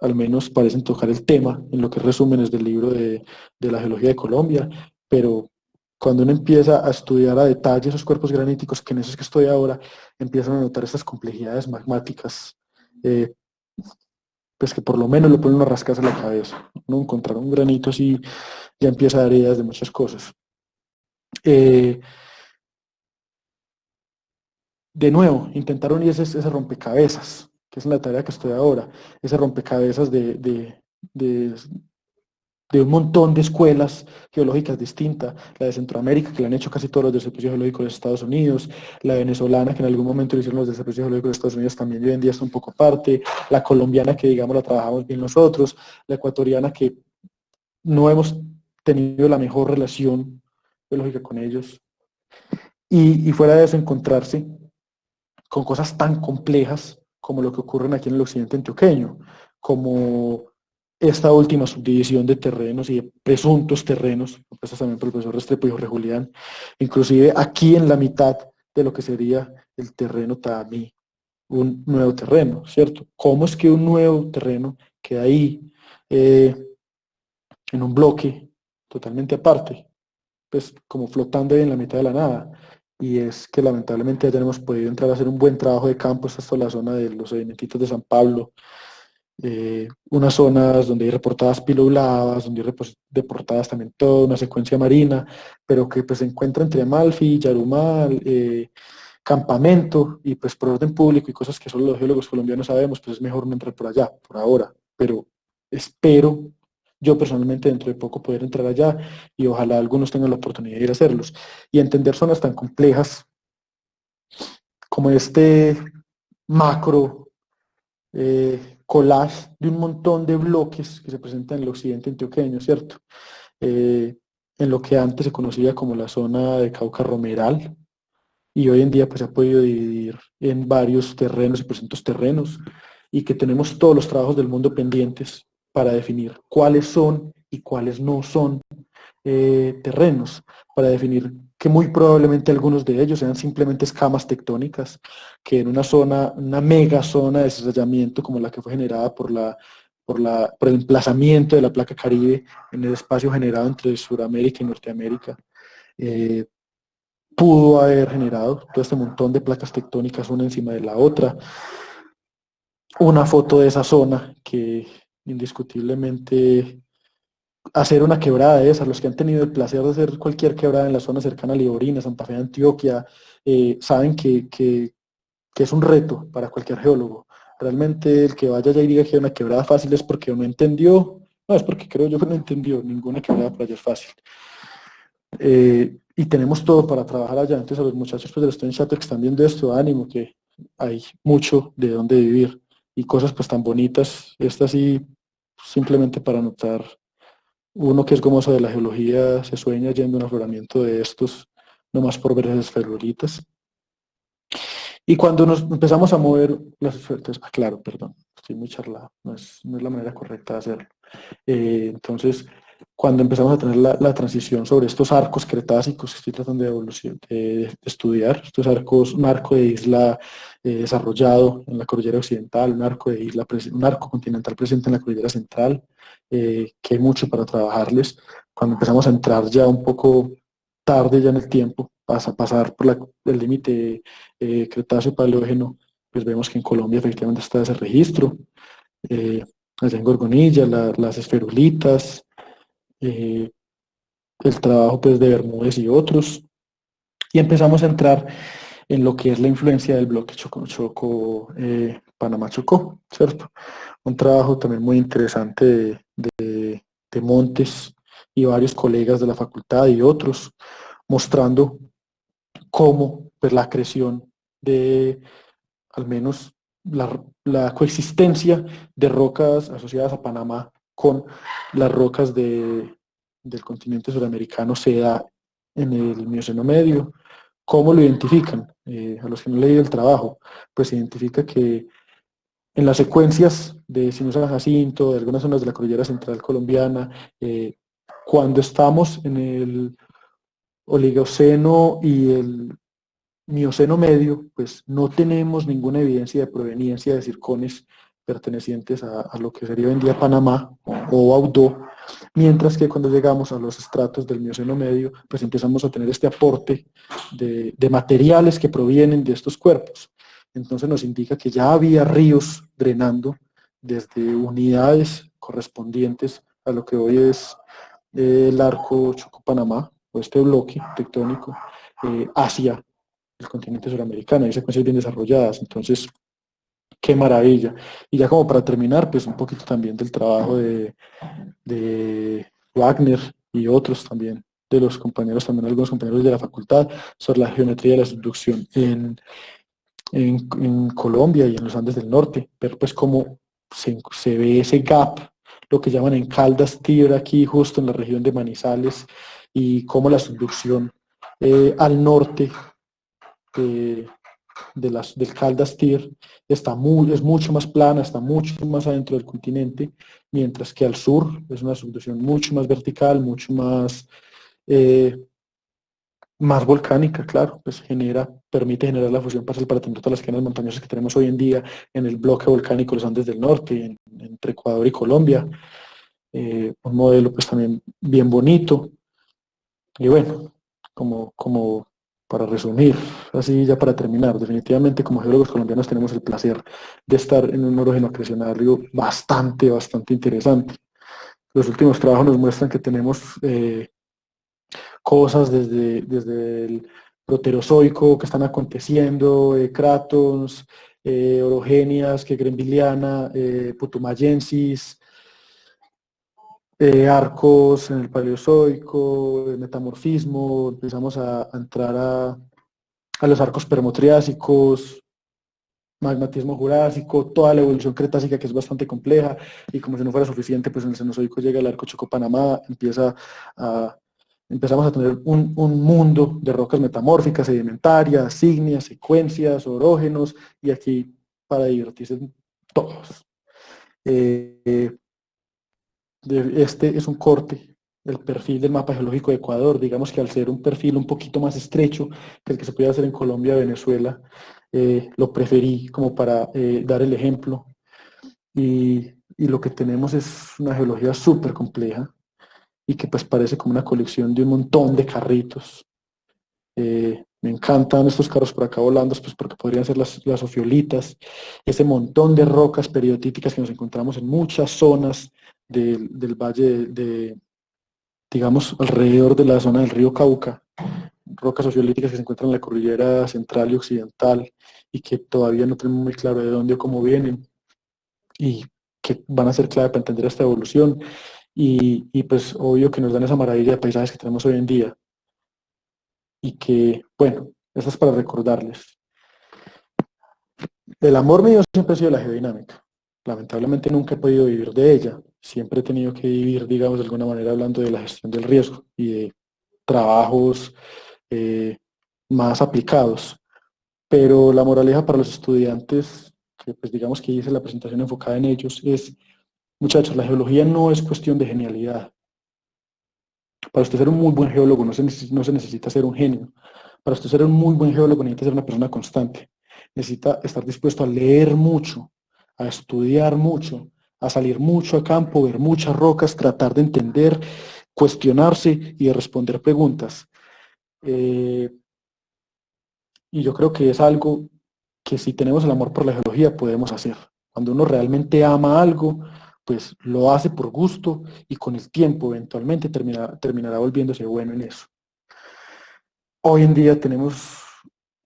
al menos parecen tocar el tema en lo que es resúmenes del libro de la geología de Colombia, pero cuando uno empieza a estudiar a detalle esos cuerpos graníticos, que en esos que estoy ahora, empiezan a notar estas complejidades magmáticas, pues que por lo menos lo ponen a rascarse la cabeza. No encontrar un granito así ya empieza a dar ideas de muchas cosas. De nuevo, intentar unir ese rompecabezas, que es la tarea que estoy ahora, ese rompecabezas de, de un montón de escuelas geológicas distintas, la de Centroamérica, que la han hecho casi todos los del Servicio Geológico de los Estados Unidos, la venezolana, que en algún momento lo hicieron los del Servicio Geológico de los Estados Unidos, también hoy en día está un poco aparte, la colombiana, que digamos la trabajamos bien nosotros, la ecuatoriana, que no hemos tenido la mejor relación geológica con ellos, y fuera de eso encontrarse con cosas tan complejas como lo que ocurren aquí en el occidente antioqueño, como esta última subdivisión de terrenos y de presuntos terrenos, propuestas también por el profesor Restrepo y Jorge Julián, inclusive aquí en la mitad de lo que sería el terreno Taamí, un nuevo terreno, ¿cierto? ¿Cómo es que un nuevo terreno queda ahí en un bloque totalmente aparte, pues como flotando ahí en la mitad de la nada? Y es que lamentablemente ya tenemos podido entrar a hacer un buen trabajo de campo hasta la zona de los sedimentitos de San Pablo, unas zonas donde hay reportadas piloblavas, donde hay reportadas también toda una secuencia marina, pero que pues se encuentra entre Amalfi, Yarumal, Campamento, y pues por orden público y cosas que solo los geólogos colombianos sabemos, pues es mejor no entrar por allá, por ahora, pero espero yo personalmente dentro de poco poder entrar allá y ojalá algunos tengan la oportunidad de ir a hacerlos y entender zonas tan complejas como este macro collage de un montón de bloques que se presentan en el occidente antioqueño, ¿cierto? En lo que antes se conocía como la zona de Cauca Romeral, y hoy en día pues se ha podido dividir en varios terrenos y presuntos terrenos, y que tenemos todos los trabajos del mundo pendientes para definir cuáles son y cuáles no son terrenos, para definir que muy probablemente algunos de ellos sean simplemente escamas tectónicas, que en una zona, una mega zona de cizallamiento como la que fue generada por el emplazamiento de la placa Caribe en el espacio generado entre Sudamérica y Norteamérica, eh, pudo haber generado todo este montón de placas tectónicas una encima de la otra. Una foto de esa zona que indiscutiblemente hacer una quebrada de esas, los que han tenido el placer de hacer cualquier quebrada en la zona cercana a Liborina, Santa Fe de Antioquia, saben que es un reto para cualquier geólogo. Realmente el que vaya allá y diga que hay una quebrada fácil es porque no entendió No, es porque creo yo que no entendió, ninguna quebrada por allá es fácil. Y tenemos todo para trabajar allá. Entonces a los muchachos pues, de los Student Chapter que están viendo esto, ánimo, que hay mucho de dónde vivir y cosas pues tan bonitas. Esta sí, simplemente para notar, uno que es gomoso de la geología se sueña yendo a un afloramiento de estos, nomás por ver esas ferrolitas. Y cuando nos empezamos a mover las ofertas, claro, perdón, estoy muy charlado, no es la manera correcta de hacerlo. Entonces, cuando empezamos a tener la transición sobre estos arcos cretásicos que estoy tratando de estudiar, estos arcos, un arco de isla desarrollado en la cordillera occidental, un arco de isla, un arco continental presente en la cordillera central, que hay mucho para trabajarles. Cuando empezamos a entrar ya un poco tarde ya en el tiempo, pasar por el límite Cretáceo-Paleógeno, pues vemos que en Colombia efectivamente está ese registro. Eh, Allá en Gorgonilla, las esferulitas, eh, el trabajo pues de Bermúdez y otros, y empezamos a entrar en lo que es la influencia del bloque Choco, Panamá-Chocó, ¿cierto? Un trabajo también muy interesante de Montes y varios colegas de la facultad y otros, mostrando cómo pues, la creación de al menos la coexistencia de rocas asociadas a Panamá con las rocas del continente suramericano se da en el Mioceno medio. ¿Cómo lo identifican? A los que no han leído el trabajo, pues se identifica que en las secuencias de Sino San Jacinto, de algunas zonas de la cordillera central colombiana, cuando estamos en el Oligoceno y el Mioceno medio, pues no tenemos ninguna evidencia de proveniencia de circones pertenecientes a lo que sería hoy en día Panamá o Baudó, mientras que cuando llegamos a los estratos del Mioceno medio, pues empezamos a tener este aporte de materiales que provienen de estos cuerpos. Entonces nos indica que ya había ríos drenando desde unidades correspondientes a lo que hoy es el arco Choco-Panamá, o este bloque tectónico, hacia el continente suramericano. Hay secuencias bien desarrolladas, entonces, qué maravilla. Y ya como para terminar, pues un poquito también del trabajo de Wagner y otros también, de los compañeros, también algunos compañeros de la facultad, sobre la geometría de la subducción en Colombia y en los Andes del Norte, pero pues como se ve ese gap, lo que llaman en Caldas Tierra, aquí justo en la región de Manizales, y cómo la subducción al norte de, del Caldas Tier es mucho más plana, está mucho más adentro del continente, mientras que al sur es una subducción mucho más vertical, mucho eh, más volcánica, claro, pues permite generar la fusión parcial para tener todas las cadenas montañosas que tenemos hoy en día en el bloque volcánico de los Andes del Norte, entre Ecuador y Colombia. Un modelo pues también bien bonito. Y bueno, como para resumir, así ya para terminar, definitivamente como geólogos colombianos tenemos el placer de estar en un orógeno acrecionario bastante interesante. Los últimos trabajos nos muestran que tenemos cosas desde el proterozoico que están aconteciendo, cratons, orogenias, que grembiliana, putumayensis, arcos en el Paleozoico, metamorfismo, empezamos a entrar a los arcos permotriásicos, magmatismo jurásico, toda la evolución cretácica que es bastante compleja, y como si no fuera suficiente, pues en el Cenozoico llega el arco Choco-Panamá, empezamos a tener un mundo de rocas metamórficas, sedimentarias, ígneas, secuencias, orógenos, y aquí para divertirse todos. Este es un corte del perfil del mapa geológico de Ecuador. Digamos que al ser un perfil un poquito más estrecho que el que se puede hacer en Colombia o Venezuela, lo preferí como para dar el ejemplo. Y lo que tenemos es una geología súper compleja y que pues parece como una colección de un montón de carritos. Me encantan estos carros por acá volando, pues porque podrían ser las ofiolitas, ese montón de rocas periotíticas que nos encontramos en muchas zonas del valle digamos, alrededor de la zona del río Cauca, rocas ofiolíticas que se encuentran en la cordillera central y occidental y que todavía no tenemos muy claro de dónde o cómo vienen. Y que van a ser clave para entender esta evolución y pues obvio que nos dan esa maravilla de paisajes que tenemos hoy en día y que, bueno, eso es para recordarles. El amor mío siempre ha sido la geodinámica. Lamentablemente nunca he podido vivir de ella. Siempre he tenido que vivir, digamos, de alguna manera hablando de la gestión del riesgo y de trabajos eh, más aplicados. Pero la moraleja para los estudiantes, que pues digamos que hice la presentación enfocada en ellos, es, muchachos, la geología no es cuestión de genialidad. Para usted ser un muy buen geólogo no se necesita ser un genio. Para usted ser un muy buen geólogo necesita ser una persona constante. Necesita estar dispuesto a leer mucho, a estudiar mucho, a salir mucho a campo, ver muchas rocas, tratar de entender, cuestionarse y de responder preguntas. Y yo creo que es algo que si tenemos el amor por la geología podemos hacer. Cuando uno realmente ama algo, pues lo hace por gusto y con el tiempo eventualmente terminará volviéndose bueno en eso. Hoy en día tenemos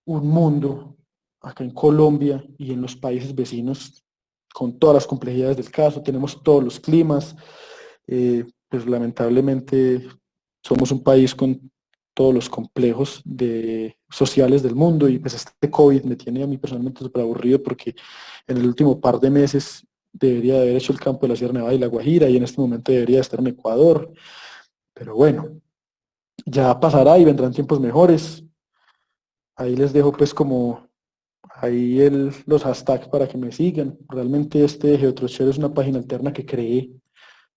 un mundo acá en Colombia y en los países vecinos con todas las complejidades del caso, tenemos todos los climas, pues lamentablemente somos un país con todos los complejos sociales del mundo y pues este COVID me tiene a mí personalmente súper aburrido porque en el último par de meses debería de haber hecho el campo de la Sierra Nevada y la Guajira y en este momento debería estar en Ecuador, pero bueno, ya pasará y vendrán tiempos mejores. Ahí les dejo pues como ahí los hashtags para que me sigan. Realmente este Geotrochero es una página alterna que creé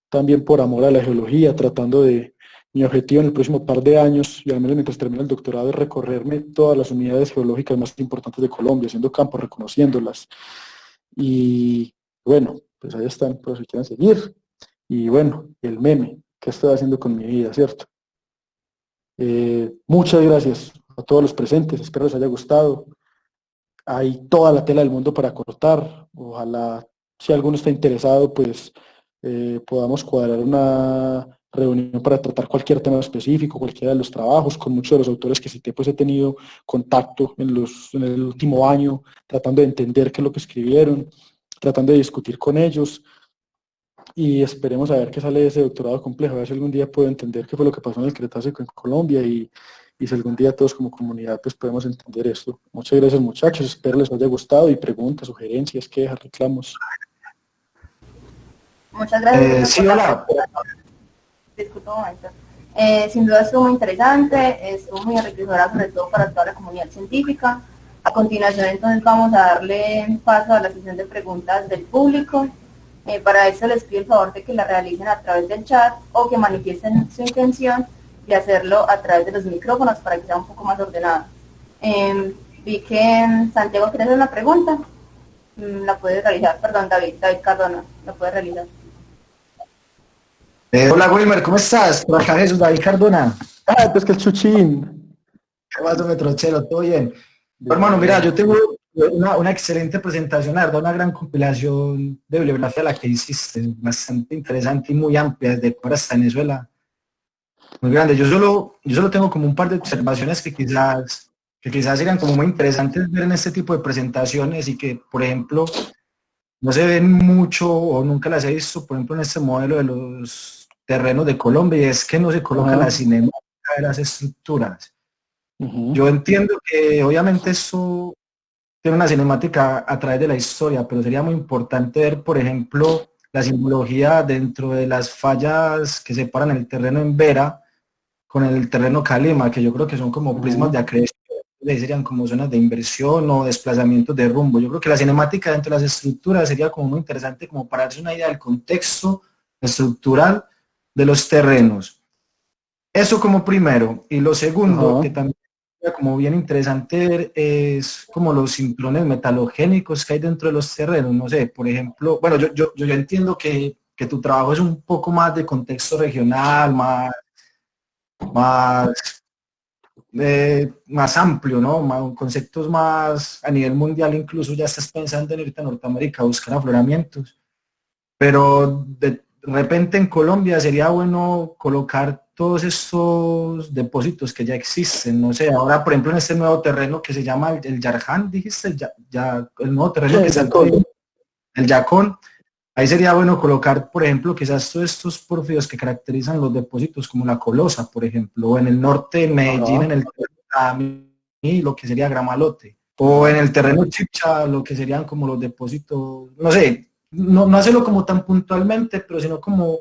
también por amor a la geología, tratando de, mi objetivo en el próximo par de años, y al menos mientras termine el doctorado, es recorrerme todas las unidades geológicas más importantes de Colombia, haciendo campo, reconociéndolas. Y bueno, pues ahí están, por si quieren seguir. Y bueno, el meme, ¿qué estoy haciendo con mi vida, cierto? Muchas gracias a todos los presentes, espero les haya gustado. Hay toda la tela del mundo para cortar. Ojalá, si alguno está interesado, pues podamos cuadrar una reunión para tratar cualquier tema específico, cualquiera de los trabajos. Con muchos de los autores que cité, pues he tenido contacto en el último año, tratando de entender qué es lo que escribieron, tratando de discutir con ellos y esperemos a ver qué sale de ese doctorado complejo, a ver si algún día puedo entender qué fue lo que pasó en el Cretácico en Colombia y si algún día todos como comunidad pues podemos entender esto. Muchas gracias muchachos, espero les haya gustado y preguntas, sugerencias, quejas, reclamos. Muchas gracias. Sí, hola. Disculpa un momento. Sin duda estuvo muy interesante, estuvo muy enriquecedora sobre todo para toda la comunidad científica. A continuación entonces vamos a darle paso a la sesión de preguntas del público. Para eso les pido el favor de que la realicen a través del chat o que manifiesten su intención de hacerlo a través de los micrófonos para que sea un poco más ordenado. Vi que Santiago quiere hacer una pregunta. La puedes realizar, perdón, David Cardona, la puedes realizar. Hola Wilmer, ¿cómo estás? Por acá Jesús David Cardona. Pues que el chuchín. ¿Qué más, hombre, Trochero? ¿Todo bien? Hermano, mira, yo tengo una excelente presentación, la verdad, una gran compilación de bibliografía la que hiciste, bastante interesante y muy amplia, desde Ecuador hasta Venezuela. Muy grande. Yo solo tengo como un par de observaciones que quizás serían como muy interesantes ver en este tipo de presentaciones y que, por ejemplo, no se ven mucho o nunca las he visto, por ejemplo, en este modelo de los terrenos de Colombia, y es que no se coloca la cinemática de las estructuras. Yo entiendo que obviamente eso tiene una cinemática a través de la historia, pero sería muy importante ver, por ejemplo, la simbología dentro de las fallas que separan el terreno en Vera con el terreno Calima, que yo creo que son como prismas de acreción, serían como zonas de inversión o desplazamientos de rumbo. Yo creo que la cinemática dentro de las estructuras sería como muy interesante como para darse una idea del contexto estructural de los terrenos. Eso como primero. Y lo segundo, que también sería como bien interesante ver, es como los sincrones metalogénicos que hay dentro de los terrenos. No sé, por ejemplo, bueno, yo entiendo que tu trabajo es un poco más de contexto regional, más amplio, ¿no? Conceptos más a nivel mundial, incluso ya estás pensando en irte a Norteamérica a buscar afloramientos. Pero de repente en Colombia sería bueno colocar todos estos depósitos que ya existen. No sé, ahora por ejemplo en este nuevo terreno que se llama el Yarján, dijiste, el nuevo terreno que se llama el Yacón. Ahí sería bueno colocar, por ejemplo, quizás todos estos pórfidos que caracterizan los depósitos, como la colosa, por ejemplo, o en el norte de Medellín, Ajá. en el terreno lo que sería Gramalote, o en el terreno Chipcha, lo que serían como los depósitos, no sé, no hacerlo como tan puntualmente, pero sino como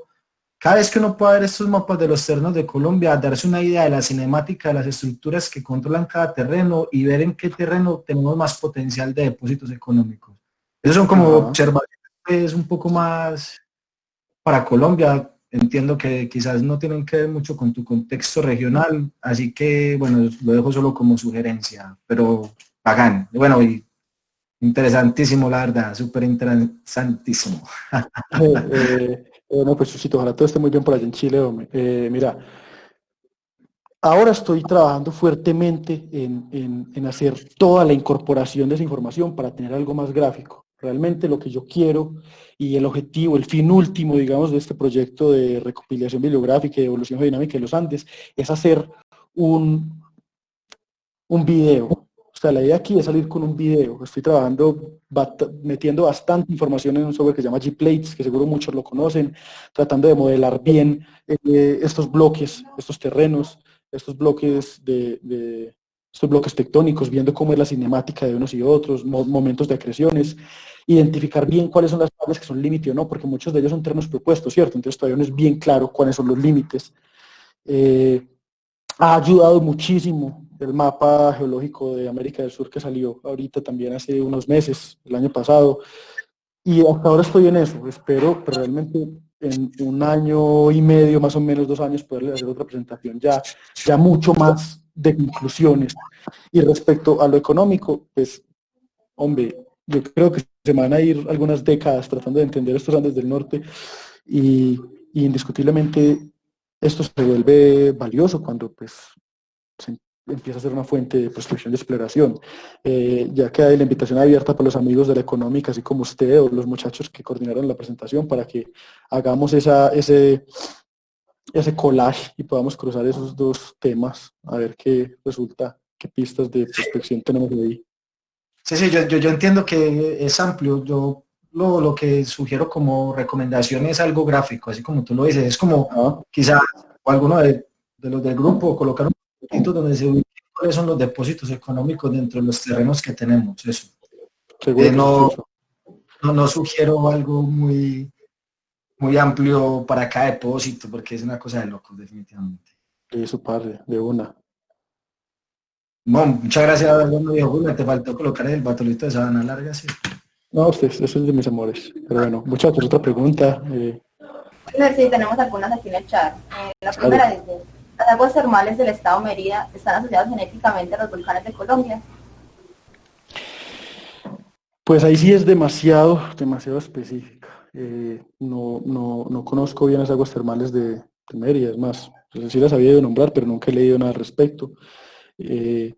cada vez que uno pueda ver estos mapas de los terrenos de Colombia, darse una idea de la cinemática, de las estructuras que controlan cada terreno y ver en qué terreno tenemos más potencial de depósitos económicos. Esos son como Ajá. observaciones un poco más para Colombia. Entiendo que quizás no tienen que ver mucho con tu contexto regional, así que bueno, lo dejo solo como sugerencia, pero bacán. Bueno, y interesantísimo, la verdad, súper interesantísimo. No, pues Chuchito, ojalá todo esté muy bien por allá en Chile, hombre. Mira, ahora estoy trabajando fuertemente en hacer toda la incorporación de esa información para tener algo más gráfico. Realmente lo que yo quiero y el objetivo, el fin último, digamos, de este proyecto de recopilación bibliográfica y evolución geodinámica de los Andes es hacer un, un video. O sea, la idea aquí es salir con un video. Estoy trabajando, metiendo bastante información en un software que se llama Gplates, que seguro muchos lo conocen, tratando de modelar bien estos bloques, estos terrenos, estos bloques estos bloques tectónicos, viendo cómo es la cinemática de unos y otros, momentos de acreciones, identificar bien cuáles son las fallas que son límite o no, porque muchos de ellos son terrenos propuestos, ¿cierto? Entonces todavía no es bien claro cuáles son los límites. Eh, Ha ayudado muchísimo el mapa geológico de América del Sur que salió ahorita también hace unos meses, el año pasado, y hasta ahora estoy en eso. Espero pues, realmente en un año y medio, más o menos 2 años, poderle hacer otra presentación ya mucho más de conclusiones. Y respecto a lo económico, pues, hombre, yo creo que se van a ir algunas décadas tratando de entender estos Andes del Norte y indiscutiblemente esto se vuelve valioso cuando pues se empieza a ser una fuente de prospección y exploración. Ya queda la invitación abierta para los amigos de la económica, así como usted o los muchachos que coordinaron la presentación, para que hagamos ese collage y podamos cruzar esos dos temas, a ver qué resulta, qué pistas de prospección tenemos de ahí. Sí, yo entiendo que es amplio. Yo lo que sugiero como recomendación es algo gráfico, así como tú lo dices. Es como Ah, quizás o alguno de los del grupo colocar un poquito donde se ubiquen cuáles son los depósitos económicos dentro de los terrenos que tenemos. Eso. seguro que sí, No, Chucho. no sugiero algo muy amplio para cada depósito, porque es una cosa de locos, definitivamente. Eso, padre, de una. Bueno, muchas gracias, bueno, viejo Julio. Te faltó colocar el batolito de sabana larga, sí. No, usted, eso es de mis amores. Pero bueno, muchachos, otra pregunta. Sí, tenemos algunas aquí en el chat. La primera Vale. dice, ¿las aguas termales del estado Mérida están asociadas genéticamente a los volcanes de Colombia? Pues ahí sí es demasiado específica. No conozco bien las aguas termales de Mérida, es más, pues sí las había de nombrar, pero nunca he leído nada al respecto. Eh,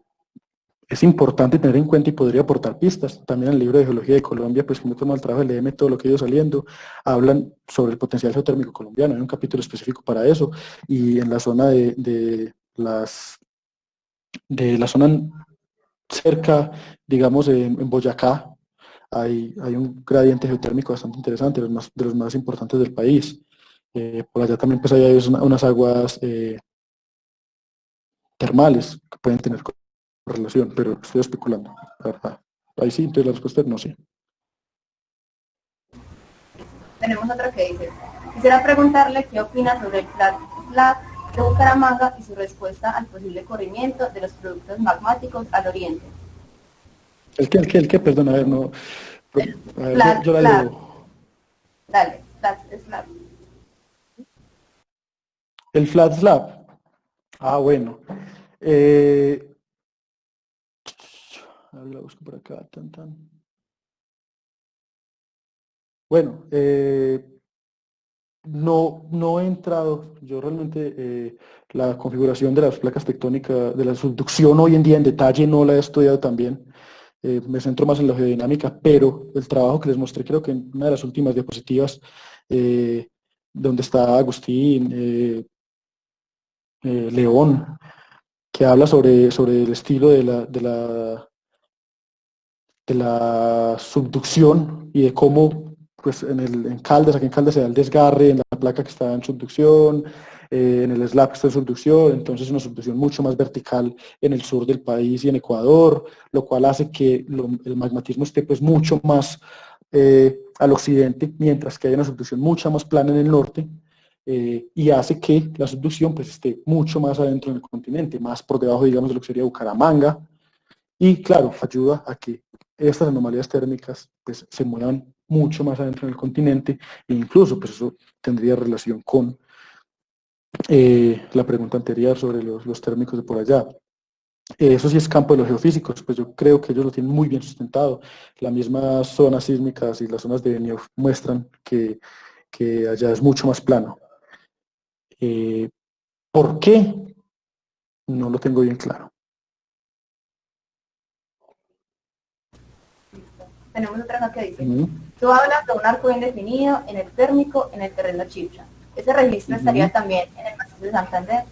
es importante tener en cuenta y podría aportar pistas. También en el libro de Geología de Colombia, pues que me tomo el trabajo de leerme todo lo que ha ido saliendo, hablan sobre el potencial geotérmico colombiano. Hay un capítulo específico para eso. Y en la zona de la zona cerca, digamos, en Boyacá, hay un gradiente geotérmico bastante interesante, de los más importantes del país. Por allá también pues hay unas aguas termales que pueden tener correlación, pero estoy especulando. La verdad. Ahí sí, entonces la respuesta es no, sí. Tenemos otra que dice, quisiera preguntarle qué opina sobre el Flat de Bucaramanga y su respuesta al posible corrimiento de los productos magmáticos al oriente. El qué, perdón, a ver, no. A ver, yo la Flat, leo. dale, Flat es Flat. El flat slab. Ah, bueno. A ver, la busco por acá. Tan. Bueno, no he entrado, yo realmente la configuración de las placas tectónicas, de la subducción hoy en día en detalle no la he estudiado también. Me centro más en la geodinámica, pero el trabajo que les mostré creo que en una de las últimas diapositivas, eh, donde está Agustín, León, que habla sobre el estilo de la subducción y de cómo pues en Caldas, aquí en Caldas se da el desgarre en la placa que está en subducción, en el slab que está en subducción, entonces una subducción mucho más vertical en el sur del país y en Ecuador, lo cual hace que el magmatismo esté pues mucho más al occidente, mientras que hay una subducción mucho más plana en el norte, y hace que la subducción pues esté mucho más adentro del continente, más por debajo, digamos, de lo que sería Bucaramanga, y claro, ayuda a que estas anomalías térmicas pues, se muevan mucho más adentro del continente, e incluso pues eso tendría relación con la pregunta anterior sobre los térmicos de por allá. Eso sí es campo de los geofísicos, pues yo creo que ellos lo tienen muy bien sustentado. Las mismas zonas sísmicas y las zonas de Benioff muestran que allá es mucho más plano. ¿Por qué? No lo tengo bien claro. Tenemos otra acá que dice, tú hablas de un arco bien definido en el térmico, en el terreno Chibcha. ¿Ese registro estaría también en el macizo de Santander?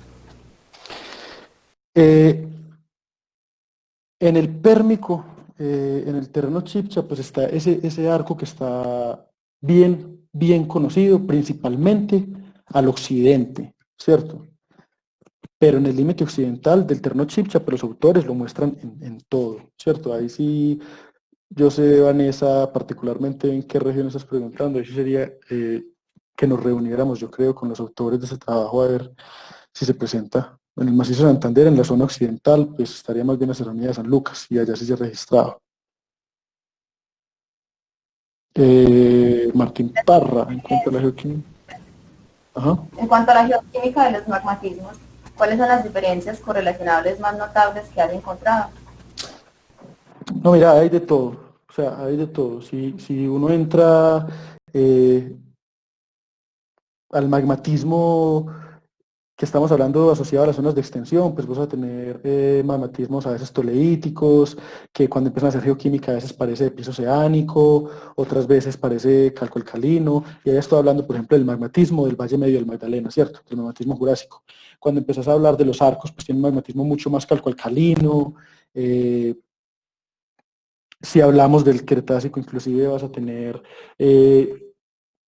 En el pérmico, en el terreno Chibcha, pues está ese arco que está bien conocido, principalmente al occidente, ¿cierto? Pero en el límite occidental del terreno Chibcha, pues los autores lo muestran en todo, ¿cierto? Ahí sí, yo sé, Vanessa, particularmente en qué región estás preguntando, ahí sí sería que nos reuniéramos, yo creo, con los autores de ese trabajo a ver si se presenta en el macizo de Santander, en la zona occidental, pues estaría más bien la serranía de San Lucas, y allá sí se ha registrado. Martín Parra, en cuanto a la geoquímica. Ajá. En cuanto a la geoquímica de los magmatismos, ¿cuáles son las diferencias correlacionables más notables que has encontrado? No, mira, hay de todo, o sea, hay de todo. Si uno entra al magmatismo que estamos hablando asociado a las zonas de extensión, pues vas a tener magmatismos a veces toleíticos, que cuando empiezan a hacer geoquímica a veces parece de piso oceánico, otras veces parece calco alcalino, y ahí estoy hablando, por ejemplo, del magmatismo del Valle Medio del Magdalena, ¿cierto? Del magmatismo jurásico. Cuando empiezas a hablar de los arcos, pues tiene un magmatismo mucho más calco alcalino. Si hablamos del Cretácico, inclusive vas a tener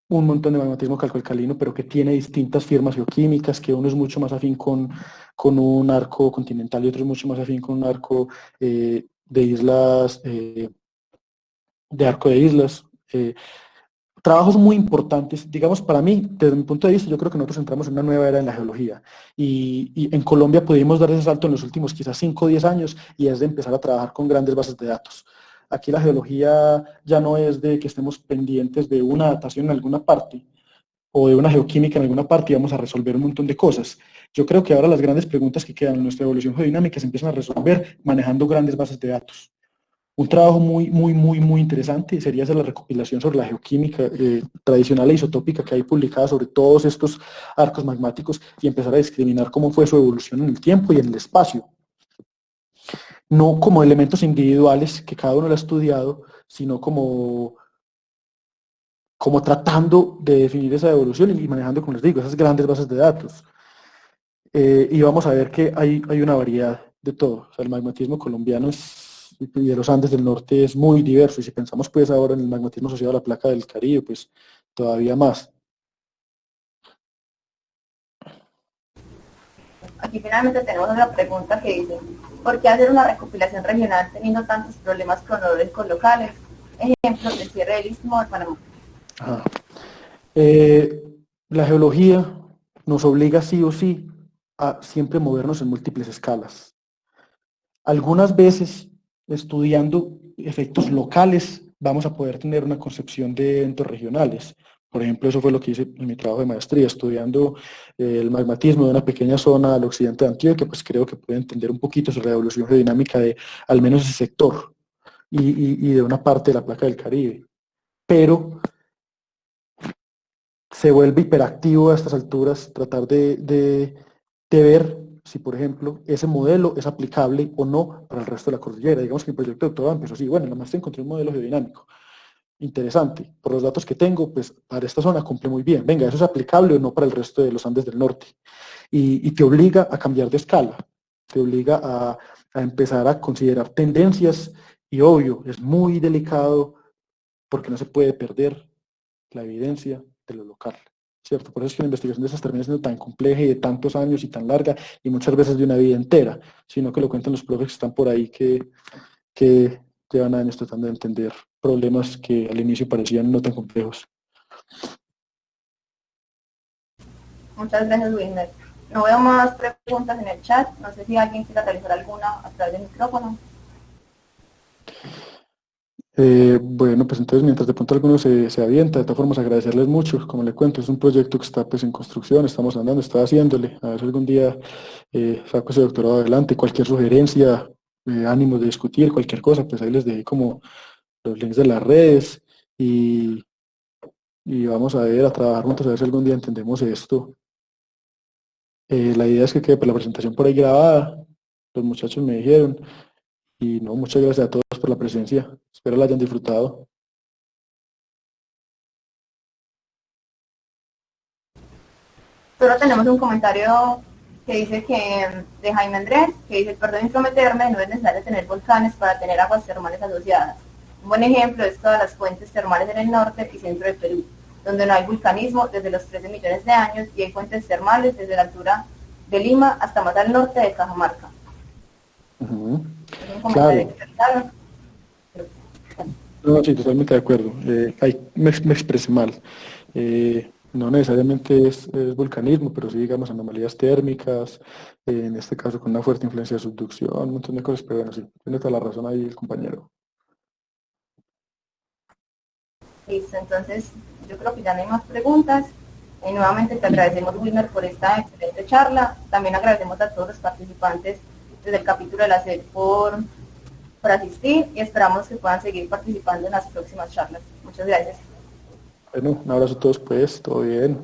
un montón de magmatismo calcoalcalino, pero que tiene distintas firmas geoquímicas, que uno es mucho más afín con un arco continental y otro es mucho más afín con un arco de islas, de arco de islas. Trabajos muy importantes, digamos, para mí, desde mi punto de vista, yo creo que nosotros entramos en una nueva era en la geología, y en Colombia pudimos dar ese salto en los últimos quizás 5 o 10 años, y es de empezar a trabajar con grandes bases de datos. Aquí la geología ya no es de que estemos pendientes de una datación en alguna parte o de una geoquímica en alguna parte y vamos a resolver un montón de cosas. Yo creo que ahora las grandes preguntas que quedan en nuestra evolución geodinámica se empiezan a resolver manejando grandes bases de datos. Un trabajo muy interesante sería hacer la recopilación sobre la geoquímica tradicional e isotópica que hay publicada sobre todos estos arcos magmáticos y empezar a discriminar cómo fue su evolución en el tiempo y en el espacio. No como elementos individuales que cada uno lo ha estudiado, sino como tratando de definir esa evolución y manejando, como les digo, esas grandes bases de datos. Y vamos a ver que hay una variedad de todo. O sea, el magmatismo colombiano y de los Andes del norte es muy diverso, y si pensamos pues ahora en el magmatismo asociado a la placa del Caribe, pues todavía más. Aquí finalmente tenemos otra pregunta que dice, ¿por qué hacer una recopilación regional teniendo tantos problemas cronológicos locales? Ejemplo, del cierre del Istmo de Panamá. La geología nos obliga sí o sí a siempre movernos en múltiples escalas. Algunas veces, estudiando efectos locales, vamos a poder tener una concepción de eventos regionales. Por ejemplo, eso fue lo que hice en mi trabajo de maestría, estudiando el magmatismo de una pequeña zona al occidente de Antioquia, pues creo que puede entender un poquito sobre la evolución geodinámica de al menos ese sector y de una parte de la placa del Caribe. Pero se vuelve hiperactivo a estas alturas tratar de ver si, por ejemplo, ese modelo es aplicable o no para el resto de la cordillera. Digamos que mi proyecto de doctorado empezó así, bueno, en la maestría encontré un modelo geodinámico interesante, por los datos que tengo, pues para esta zona cumple muy bien. Venga, ¿eso es aplicable o no para el resto de los Andes del norte? Y te obliga a cambiar de escala, te obliga a empezar a considerar tendencias, y obvio, es muy delicado porque no se puede perder la evidencia de lo local, ¿cierto? Por eso es que la investigación de esas termina siendo tan compleja y de tantos años y tan larga, y muchas veces de una vida entera, sino que lo cuentan los profes que están por ahí que llevan años tratando de entender problemas que al inicio parecían no tan complejos. Muchas gracias, Wilmer. No veo más preguntas en el chat. No sé si alguien quiere realizar alguna a través del micrófono. Bueno, pues entonces mientras de pronto alguno se avienta, de todas formas agradecerles mucho, como le cuento, es un proyecto que está pues en construcción, estamos andando, está haciéndole, a ver si algún día saco ese doctorado adelante, cualquier sugerencia, ánimo de discutir, cualquier cosa, pues ahí les dejo como los links de las redes y vamos a ver, a trabajar juntos, a ver si algún día entendemos esto. La idea es que quede pues, la presentación por ahí grabada, los muchachos me dijeron, y no, muchas gracias a todos por la presencia, espero la hayan disfrutado. Solo tenemos un comentario que dice que, de Jaime Andrés, que dice, perdón intrometerme, no es necesario tener volcanes para tener aguas termales asociadas. Un buen ejemplo es todas las fuentes termales en el norte y centro de Perú, donde no hay vulcanismo desde los 13 millones de años y hay fuentes termales desde la altura de Lima hasta más al norte de Cajamarca. Uh-huh. Es un comentario Claro. No, sí, totalmente de acuerdo. Me expresé mal. No necesariamente es vulcanismo, pero sí, digamos, anomalías térmicas, en este caso con una fuerte influencia de subducción, un montón de cosas, pero bueno, sí, tiene toda la razón ahí el compañero. Listo, entonces yo creo que ya no hay más preguntas. Nuevamente te agradecemos, Wilmer, por esta excelente charla. También agradecemos a todos los participantes desde el capítulo de la SED por asistir y esperamos que puedan seguir participando en las próximas charlas. Muchas gracias. Bueno, un abrazo a todos pues, todo bien.